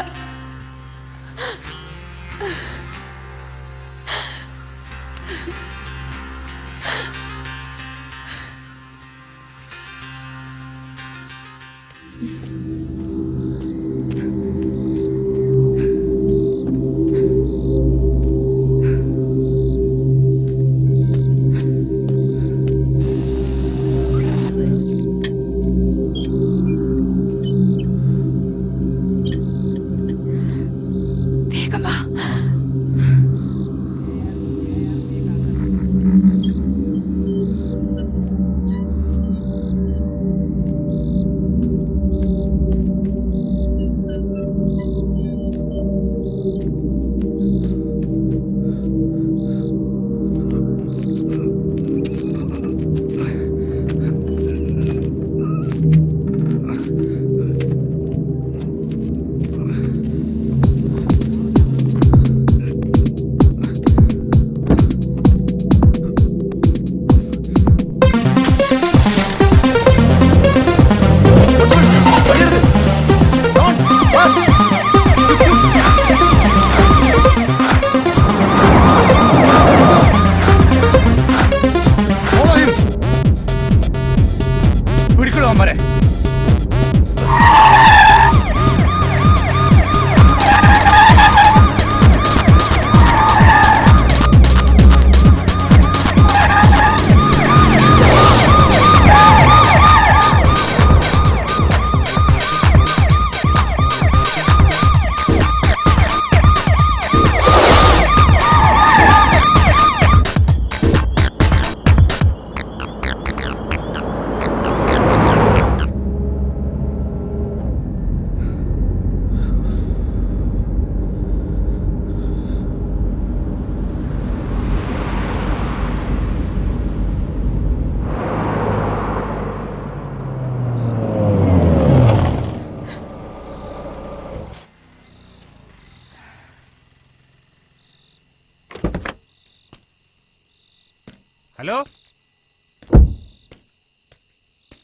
ഹലോ,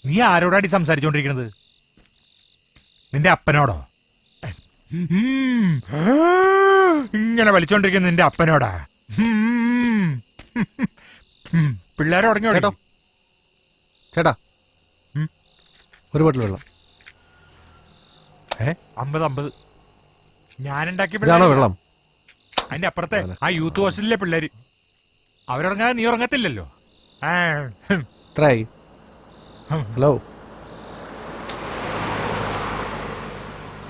നീ ആരോടാടി സംസാരിച്ചോണ്ടിരിക്കുന്നത്? നിന്റെ അപ്പനോടോ? ഇങ്ങനെ വലിച്ചോണ്ടിരിക്കുന്ന നിന്റെ അപ്പനോടാ? പിള്ളേരെ ഉടങ്ങിയോ?
കേട്ടോ ചേട്ടാ, ഒരു ബോട്ടിൽ വെള്ളം.
50 ഞാനുണ്ടാക്കിയ
വെള്ളം.
അതിന്റെ അപ്പുറത്തെ ആ യൂത്ത് ഹോസ്റ്റലിലെ പിള്ളേര് അവരുറങ്ങാതെ നീ ഉറങ്ങത്തില്ലല്ലോ.
ഹലോ,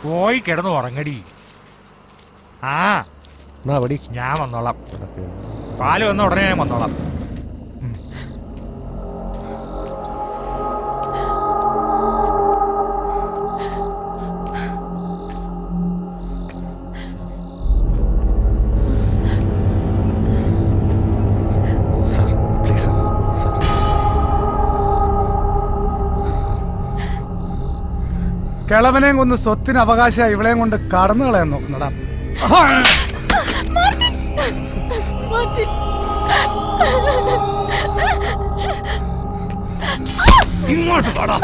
പോയി കിടന്നു ഉറങ്ങടി. ആ ഞാൻ വന്നോളാം. പാല് വന്ന ഉടനെ ഞാൻ വന്നോളാം.
കിളവനെയും കൊന്ന് സ്വത്തിന് അവകാശമായി ഇവളെയും കൊണ്ട് കടന്നു കളയാൻ നോക്കുന്നടാ.
ഇങ്ങോട്ട് പാടാ.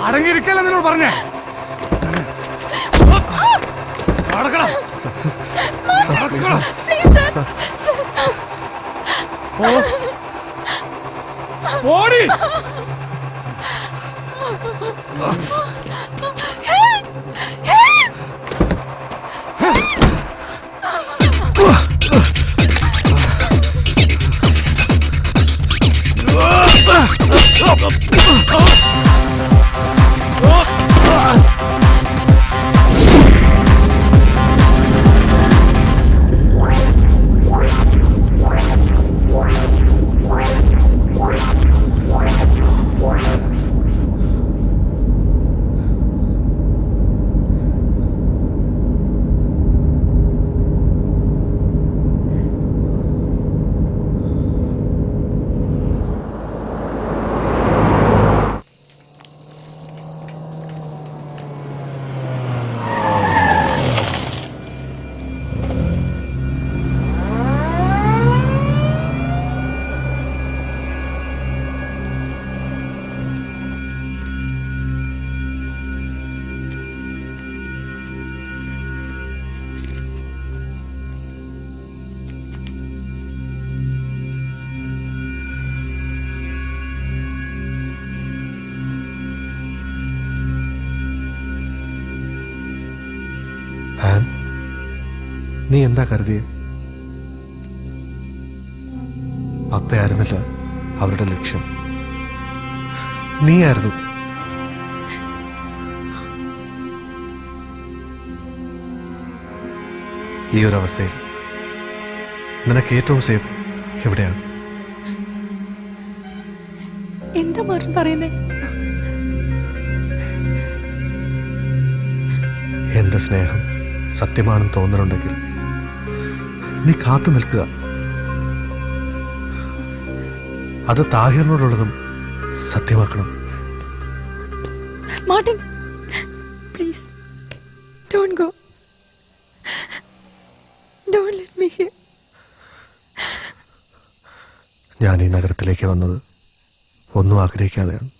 അടങ്ങിയിരിക്കല്ല നിന്നോട് പറഞ്ഞേ.
ഓടി
നീ എന്താ കരുതിയേ? അപ്പയായിരുന്നില്ല അവരുടെ ലക്ഷ്യം, നീയായിരുന്നു. ഈ ഒരു അവസ്ഥയിൽ നിനക്ക് ഏറ്റവും സേഫ് എവിടെയാണ്?
എന്താ മാർട്ടിൻ പറയുന്നേ?
എന്റെ സ്നേഹം സത്യമാണെന്ന് തോന്നുന്നുണ്ടെങ്കിൽ നീ കാത്തു നിൽക്കുക. അത് താഹിറിനോടുള്ളതും സത്യമാക്കണം.
Martin, please don't go. Don't let me here.
ഞാൻ ഈ നഗരത്തിലേക്ക് വന്നത് ഒന്നും ആഗ്രഹിക്കാതെയാണ്.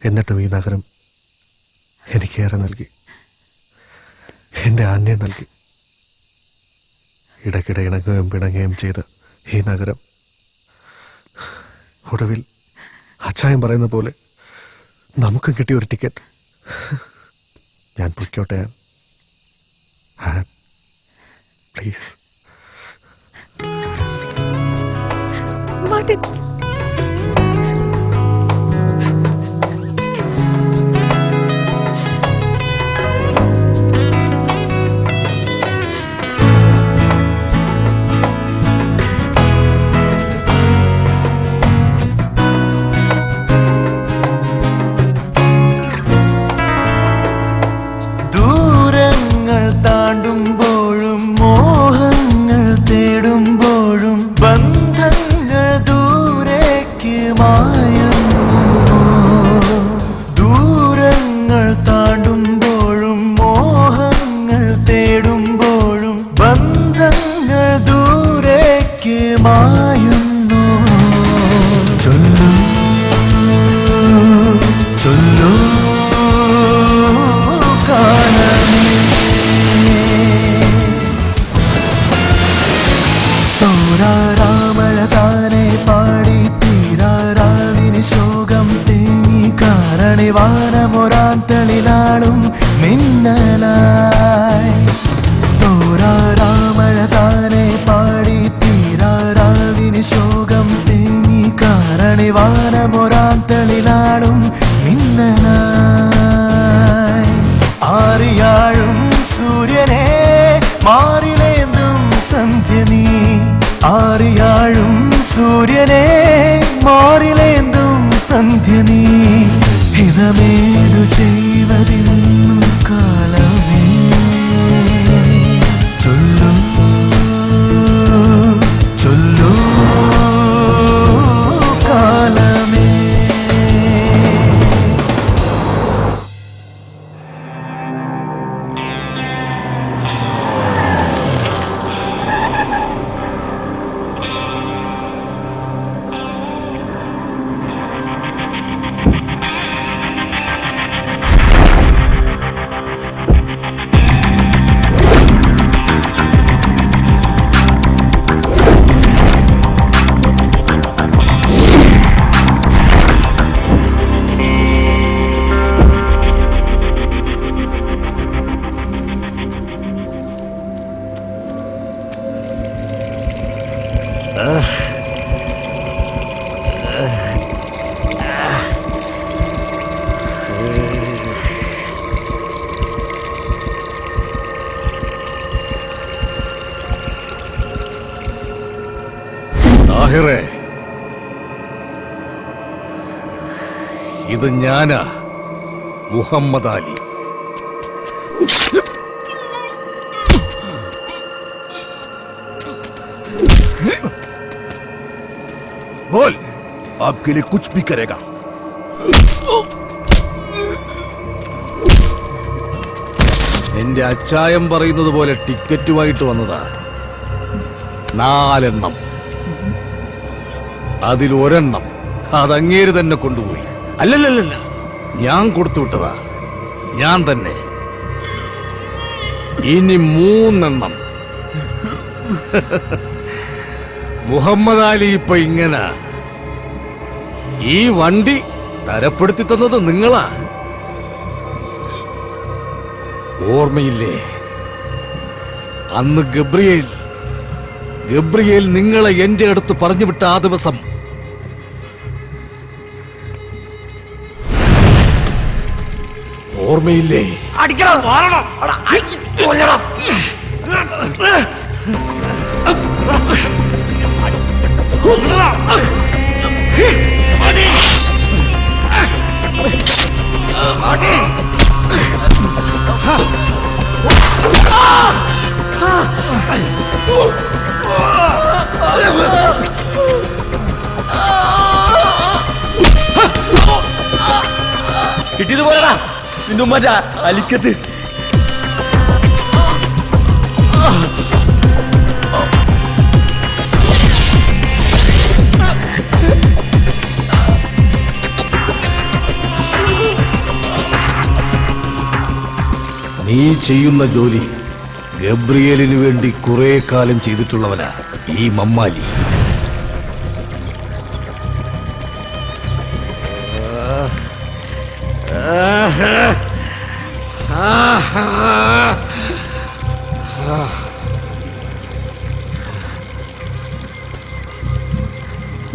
എന്നിട്ടും ഈ നഗരം എനിക്കേറെ നൽകി, എൻ്റെ ആന്യം നൽകി. ഇടയ്ക്കിടെ ഇണങ്ങുകയും പിണങ്ങുകയും ചെയ്ത് ഈ നഗരം ഒടുവിൽ അച്ചായം പറയുന്ന പോലെ നമുക്കും കിട്ടിയ ഒരു ടിക്കറ്റ്. ഞാൻ പൊയ്ക്കോട്ടെ പ്ലീസ്.
മാർട്ടിൻ,
ദൂരങ്ങൾ താണ്ടുമ്പോഴും മോഹങ്ങൾ തേടുമ്പോഴും ബന്ധങ്ങൾ ദൂരേക്ക് മായുന്നു. ദൂരങ്ങൾ താണ്ടുമ്പോഴും മോഹങ്ങൾ തേടുമ്പോഴും ബന്ധങ്ങൾ ദൂരേക്ക് മായുന്നു. ചൊല്ലൂ ചൊല്ലൂ തോരാമഴ താനെ പാടി തീരാറാവിന് ശോകം തേങ്ങി കാരണിവാനമൊരാന്തളിലാളും മിന്നലായി. തോരാമഴ താനെ പാടി തീരാറാവിന് ശോകം തേങ്ങി കാരണിവാനമൊരാന്തളിലാളും മിന്നലായി. ആറിയാഴും സൂര്യനെ മാറിലേന്തും സന്ധ്യ നീ. ആറിയാഴും സൂര്യനെ മാറിലേന്തും സന്ധ്യ നീ. ഹിതമേതു ചെയ്വതിന്നു കാലമേ. ചൊല്ലൂ ചൊല്ലൂ കാലമേ.
താഹിറേ, ഇത് ഞാനാ, മുഹമ്മദ് അലി.
बोल, आपके लिए कुछ भी करेगा.
എന്റെ അച്ചായം പറയുന്നത് പോലെ ടിക്കറ്റുമായിട്ട് വന്നതാ. 4 എണ്ണം. അതിൽ 1 എണ്ണം അതങ്ങേര് തന്നെ കൊണ്ടുപോയി. അല്ലല്ലല്ല, ഞാൻ കൊടുത്തു വിട്ടതാ, ഞാൻ തന്നെ. ഇനി 3 എണ്ണം. മുഹമ്മദ് അലി ഇപ്പൊ ഇങ്ങനെ. ഈ വണ്ടി തരപ്പെടുത്തി തന്നത് നിങ്ങളാ, ഓർമ്മയില്ലേ? അന്ന് ഗബ്രിയേൽ നിങ്ങളെ എന്റെ അടുത്ത് പറഞ്ഞു വിട്ട ആ ദിവസം ഓർമ്മയില്ലേ?
കിട്ടിയത് പോലെടാ നിന്റെ ഉമ്മ അലിക്കത്ത്.
നീ ചെയ്യുന്ന ജോലി ഗബ്രിയേലിന് വേണ്ടി കുറെ കാലം ചെയ്തിട്ടുള്ളവനാ ഈ മമ്മാലി.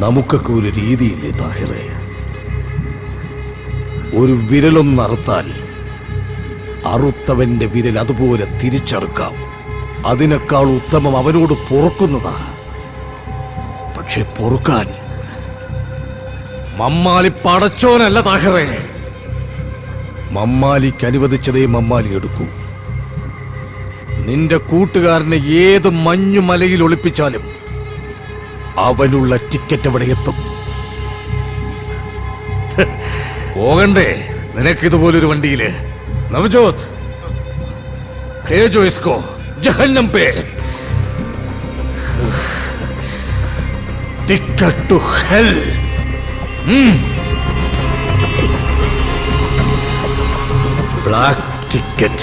നമുക്കൊക്കെ ഒരു രീതിയില്ലേ താഹിറേ? ഒരു വിരലൊന്നറുത്താൽ അറുത്തവന്റെ വിരൽ അതുപോലെ തിരിച്ചറുക്കാം. അതിനേക്കാൾ ഉത്തമം അവനോട് പൊറുക്കുന്നതാ. പക്ഷെ പൊറുക്കാൻ മമ്മാലി പടച്ചോനല്ല താഹിറേ. മമ്മാലിക്ക് അനുവദിച്ചതേ മമ്മാലി എടുക്കൂ. നിന്റെ കൂട്ടുകാരനെ ഏത് മഞ്ഞുമലയിൽ ഒളിപ്പിച്ചാലും അവനുള്ള ടിക്കറ്റ് അവിടെ എത്തും. പോകണ്ടേ നിനക്കിതുപോലൊരു വണ്ടിയില്? നവജോത് भेजो इसको जहन्नम पे. Ticket to hell. Black ticket.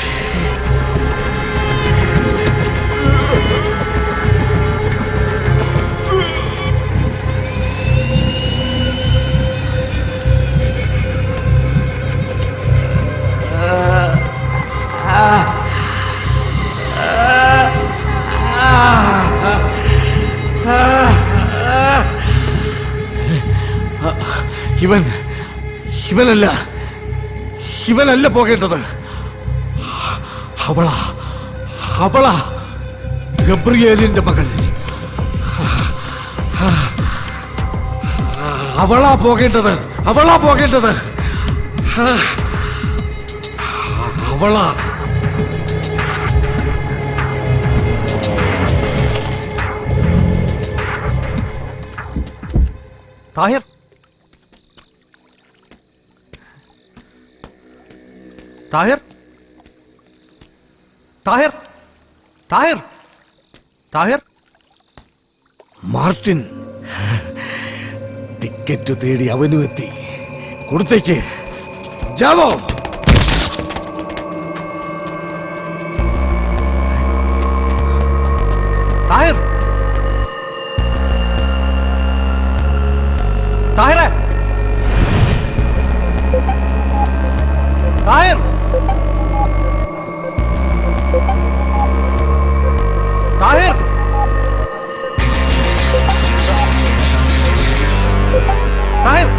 ഇവനല്ല പോകേണ്ടത്. അവളാ ഗബ്രിയേലിന്റെ മകൾ. അവളാ പോകേണ്ടത്. അവളാ.
താഹിർ, താഹിർ, താഹിർ, താഹിർ, താഹിർ.
മാർട്ടിൻ ടിക്കറ്റ് തേടി അവനും എത്തി. കൊടുത്തേക്ക്. ജാവോ.
താഹിർ, താഹിറേ, താഹിർ, താഹിർ, താഹിർ,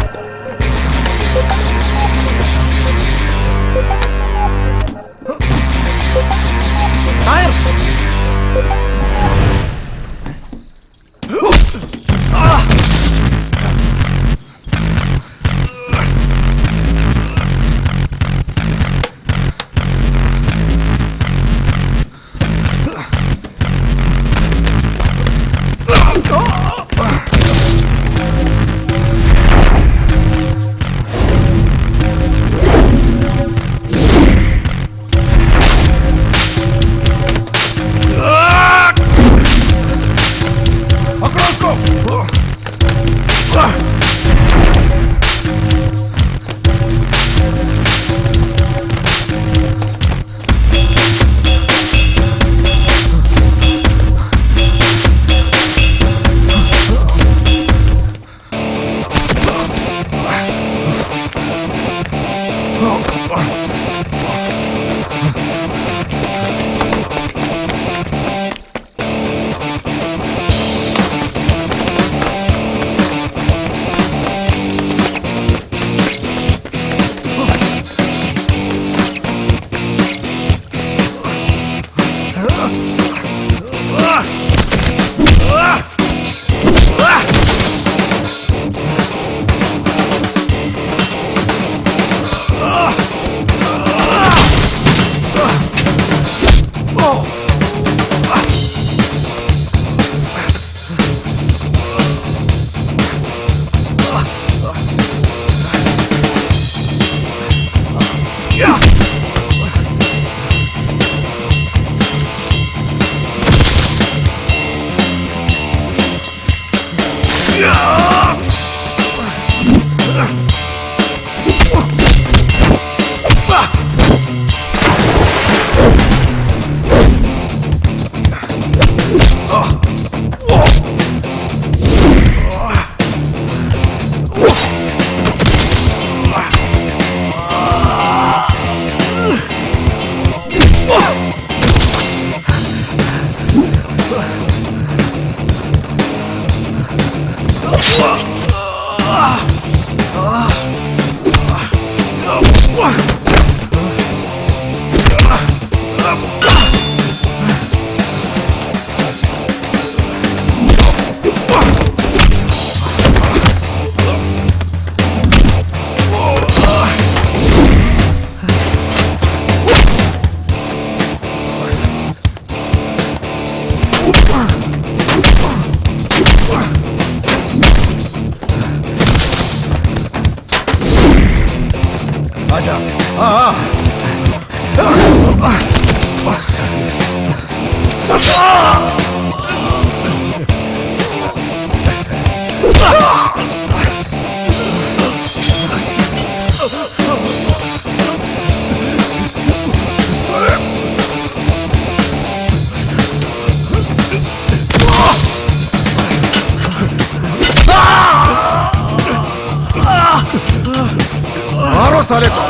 मारो साले को।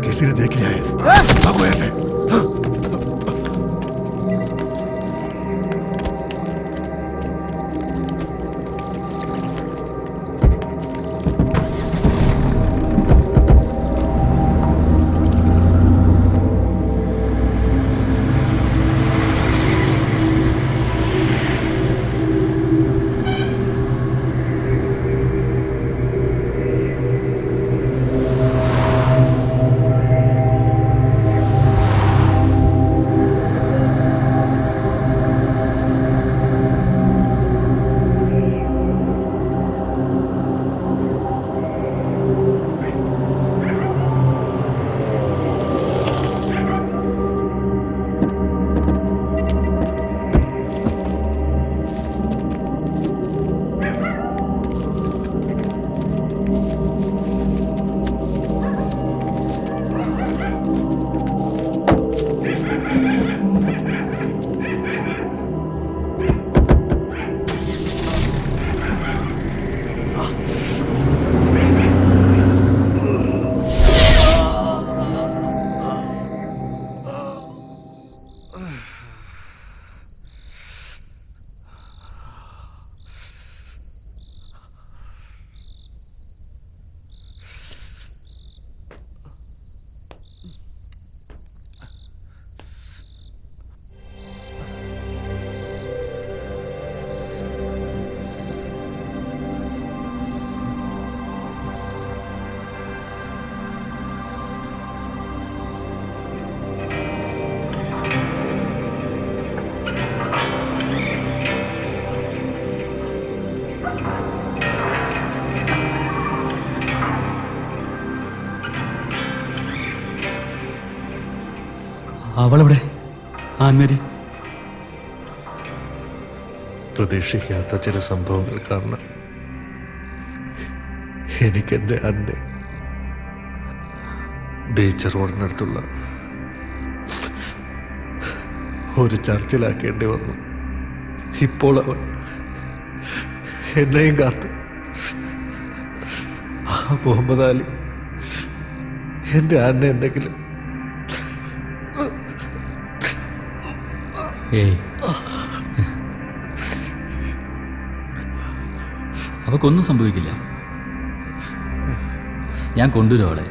किसी ने देख लिया है, भागो ऐसे।
അവളെവിടെ? ആൻമേരി,
പ്രതീക്ഷിക്കാത്ത ചില സംഭവങ്ങൾ കാരണം എനിക്കെൻ്റെ അന്നെ ബീച്ച് റോഡിനടുത്തുള്ള ഒരു ചർച്ചിലാക്കേണ്ടി വന്നു. ഇപ്പോൾ അവൻ എന്നെയും കാത്ത് മുഹമ്മദ് അലി എൻ്റെ അന്നെ എന്തെങ്കിലും
അവക്കൊന്നും സംഭവിക്കില്ല. ഞാൻ കൊണ്ടുവരും അവളെ.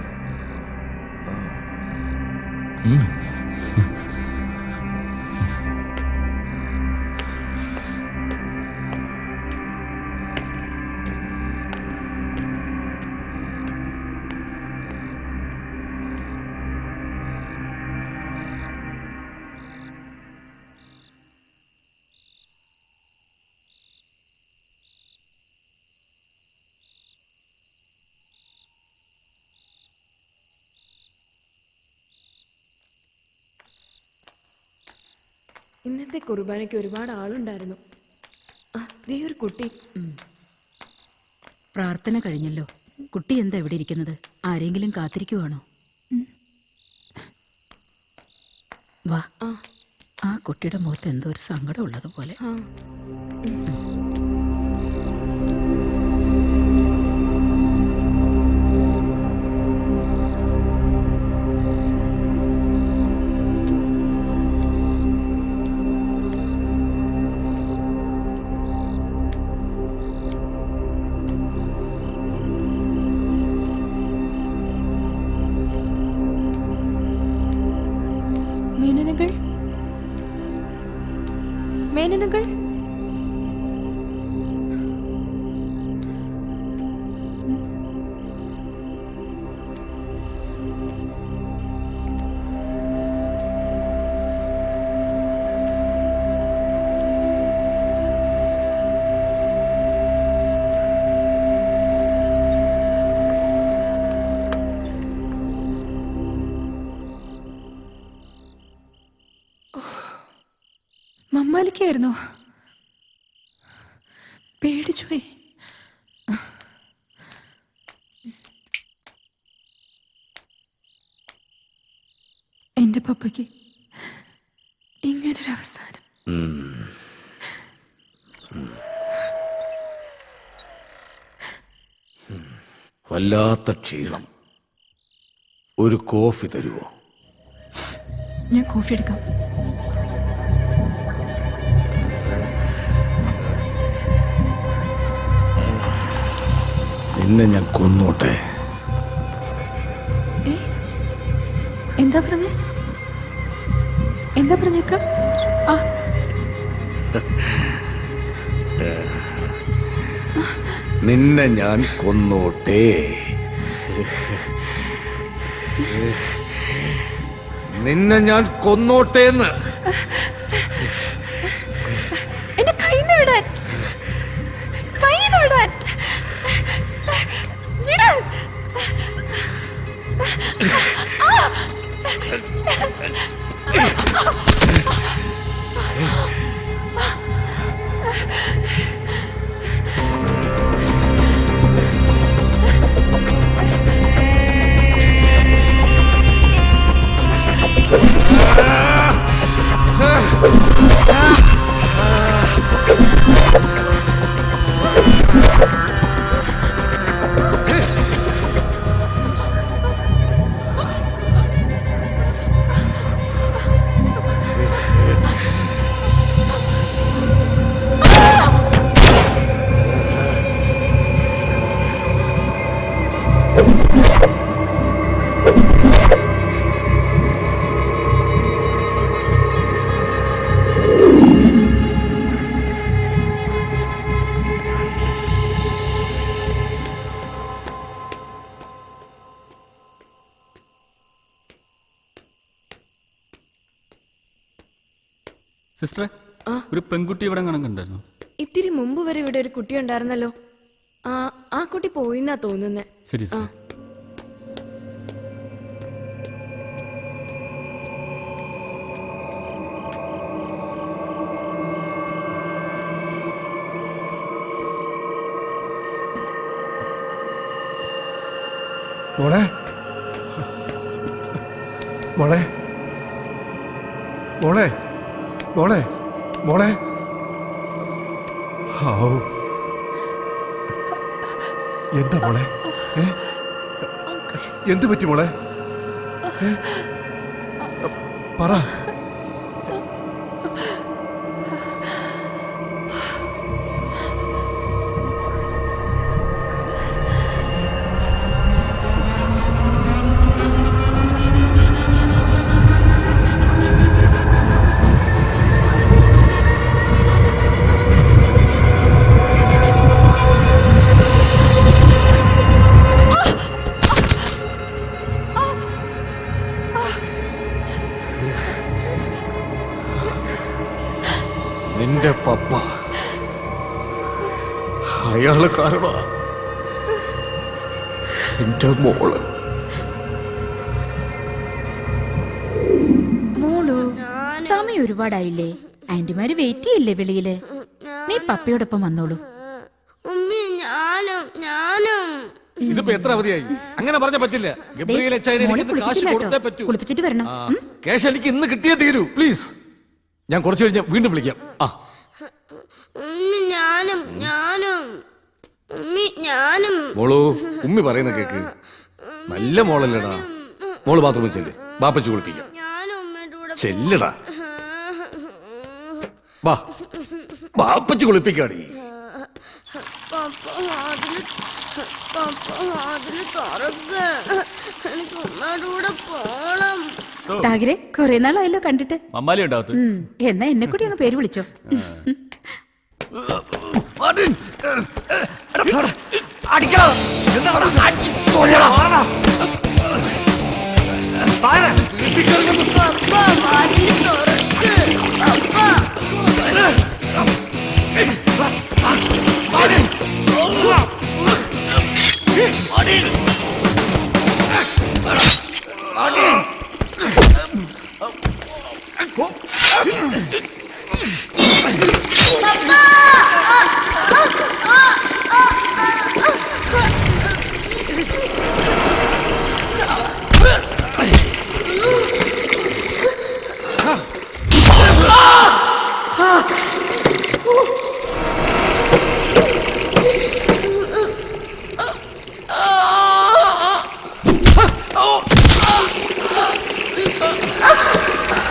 ഇന്നത്തെ കുർബാനയ്ക്ക് ഒരുപാട് ആളുണ്ടായിരുന്നു. ദേ ഒരു കുട്ടി.
പ്രാർത്ഥന കഴിഞ്ഞല്ലോ. കുട്ടി എന്താ ഇവിടെ ഇരിക്കുന്നത്? ആരെങ്കിലും കാത്തിരിക്കുവാണോ? വാ. ആ കുട്ടിയുടെ മുഖത്ത് എന്തോ ഒരു സങ്കടം ഉള്ളതുപോലെ.
മേനനകൾ, മേനനകൾ, മമ്മാലിക്കായിരുന്നോ? പേടിച്ചുപോയി. എന്റെ പപ്പയ്ക്ക് ഇങ്ങനൊരവസാനം.
വല്ലാത്ത ക്ഷീണം. ഒരു കോഫി തരുമോ?
ഞാൻ കോഫി എടുക്കാം.
നിന്നെ ഞാൻ കൊന്നോട്ടെ.
എന്താ പറഞ്ഞേ? എന്താ പറഞ്ഞേക്ക?
നിന്നെ ഞാൻ കൊന്നോട്ടെ. നിന്നെ ഞാൻ കൊന്നോട്ടേന്ന്.
എന്റെ കൈന്ന് വിടാൻ, കൈന്ന് വിടാൻ, വിടാൻ.
സിസ്റ്ററെ, ഒരു പെൺകുട്ടി ഇവിടെ കണക്കുണ്ടായിരുന്നു.
ഇത്തിരി മുമ്പ് വരെ ഇവിടെ ഒരു കുട്ടി ഉണ്ടായിരുന്നല്ലോ. ആ കുട്ടി പോയിന്നാ തോന്നുന്നേ.
ശരി സിസ്റ്റർ.
മോളെ, മോളെ, മോളെ, മോളെ, മോളെ. ഹാവൂ, എന്താ മോളെ? എന്ത് പറ്റി മോളെ? പറ.
നിന്റെ പപ്പ, അയാള് കാരണം എന്റെ മോള്.
മോളു, സമയം ഒരുപാടായില്ലേ? ആന്റിമാര് വെയിറ്റ് ചെയ്യില്ലേ വെളിയില്? നീ പപ്പയോടൊപ്പം വന്നോളൂ.
ഇതിപ്പോ എത്ര അവധിയായി? അങ്ങനെ പറഞ്ഞ പറ്റില്ല. ഗബ്രിയേൽ അച്ചായനെ എനിക്ക് കാശ് കൊടുത്തേ പറ്റൂ.
കുളിപ്പിച്ചിട്ട് വരണം.
ക്യാഷ് എനിക്ക് ഇന്ന് കിട്ടിയേ തീരൂ. പ്ലീസ്. ഞാൻ കുറച്ച് കഴിഞ്ഞ് വീണ്ടും വിളിക്കാം. ആ മോളു, ഉമ്മി പറയുന്ന കേക്ക്. നല്ല മോളല്ലേടാ. മോള് ബാത്റൂമിൽ ചെല്ല്, ബാപ്പച്ചു കുളിപ്പിക്കാം. ചെല്ലടാ, വാ, ബാപ്പച്ചു കുളിപ്പിക്കാടി.
താഗിരെ, കുറെ നാളായല്ലോ കണ്ടിട്ട്.
മമ്മാലി ഉണ്ടാവത്ത്.
എന്നാ എന്നെ കൂടി അങ്ങ് പേര് വിളിച്ചോ.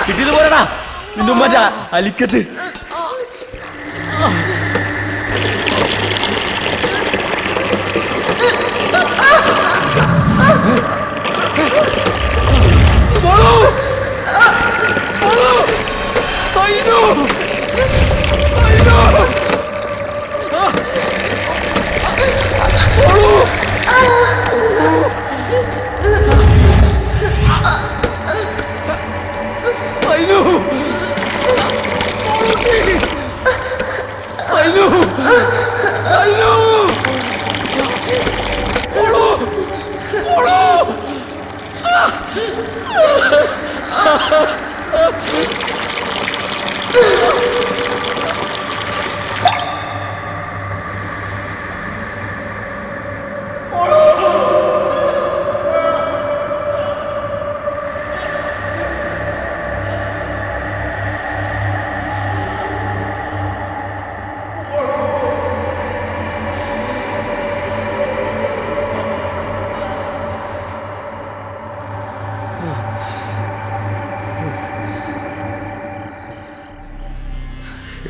കിട്ടിയത് പോരടാ നിന്റെ ഉമ്മ അലിക്കത്ത്.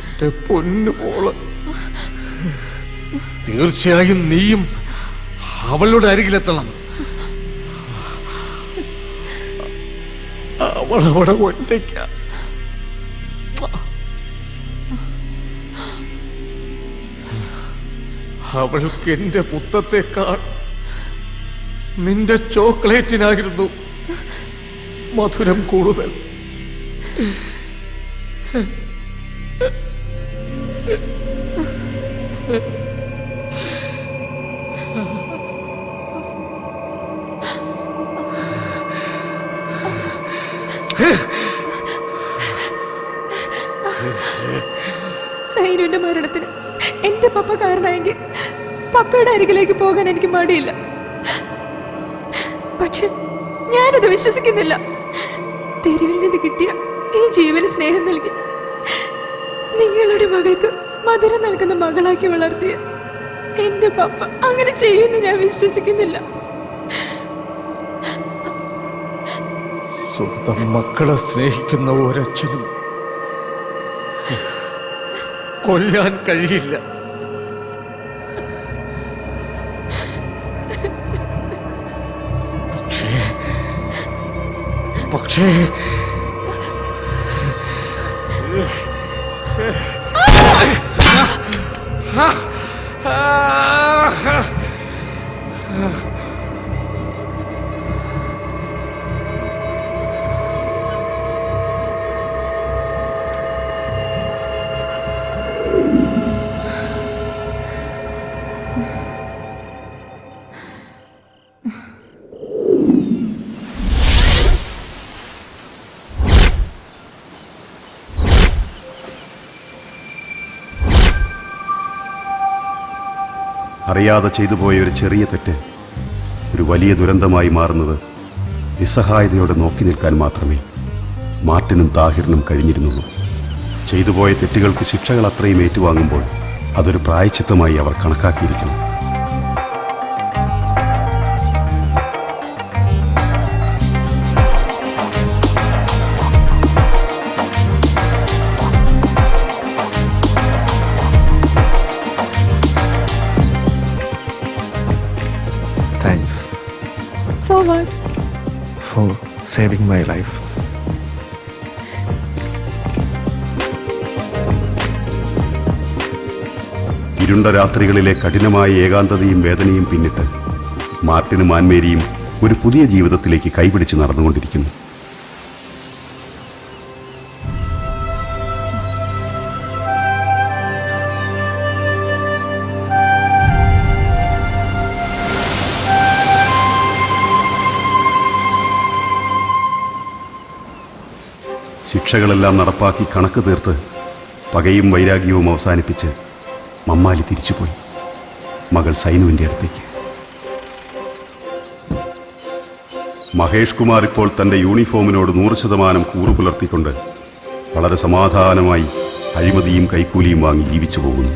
എന്റെ പൊന്നു മോള്, തീർച്ചയായും നീയും അവളുടെ അരികിലെത്തണം. അവളവിടെ ഒറ്റയ്ക്ക. അവൾക്ക് എന്റെ മുത്തത്തേക്കാൾ നിന്റെ ചോക്ലേറ്റിനായിരുന്നു മധുരം കൂടുതൽ.
സൈനുവിന്റെ മരണത്തിന് എന്റെ പപ്പ കാരണമായെങ്കിൽ പപ്പയുടെ അരികിലേക്ക് പോകാൻ എനിക്ക് മടിയില്ല. പക്ഷെ ഞാനത് വിശ്വസിക്കുന്നില്ല. തെരുവിൽ നിന്ന് കിട്ടിയ ഈ ജീവന് സ്നേഹം നൽകി നിങ്ങളുടെ മകൾക്ക് മധുരം നൽകുന്ന മകളാക്കി വളർത്തിയ എന്റെ പപ്പ അങ്ങനെ ചെയ്യുമെന്ന് ഞാൻ വിശ്വസിക്കുന്നില്ല.
സ്വന്തം മക്കളെ സ്നേഹിക്കുന്ന ഒരച്ഛനും കൊല്ലാൻ കഴിയില്ല. പക്ഷേ
അറിയാതെ ചെയ്തു പോയ ഒരു ചെറിയ തെറ്റ് ഒരു വലിയ ദുരന്തമായി മാറുന്നത് നിസ്സഹായതയോടെ നോക്കി നിൽക്കാൻ മാത്രമേ മാർട്ടിനും താഹിറിനും കഴിഞ്ഞിരുന്നുള്ളൂ. ചെയ്തുപോയ തെറ്റുകൾക്ക് ശിക്ഷകൾ അത്രയും ഏറ്റുവാങ്ങുമ്പോൾ അതൊരു പ്രായശ്ചിത്തമായി അവർ കണക്കാക്കിയിരിക്കണം.
Thanks
forward
for saving my life.
ഇരുണ്ട രാത്രികളിലെ കഠിനമായ ഏകാന്തതയും വേദനയും പിന്നിട്ട് മാർട്ടിനും ആൻമേരിയും ഒരു പുതിയ ജീവിതത്തിലേക്ക് കൈപിടിച്ച് നടന്നുകൊണ്ടിരിക്കുന്നു. ശിക്ഷകളെല്ലാം നടപ്പാക്കി കണക്ക് തീർത്ത് പകയും വൈരാഗ്യവും അവസാനിപ്പിച്ച് മമ്മാലി തിരിച്ചുപോയി മകൾ സൈനുവിൻ്റെ അടുത്തേക്ക്. മഹേഷ് കുമാർ ഇപ്പോൾ തൻ്റെ യൂണിഫോമിനോട് 100% കൂറു പുലർത്തിക്കൊണ്ട് വളരെ സമാധാനമായി അഴിമതിയും കൈക്കൂലിയും വാങ്ങി ജീവിച്ചു പോകുന്നു.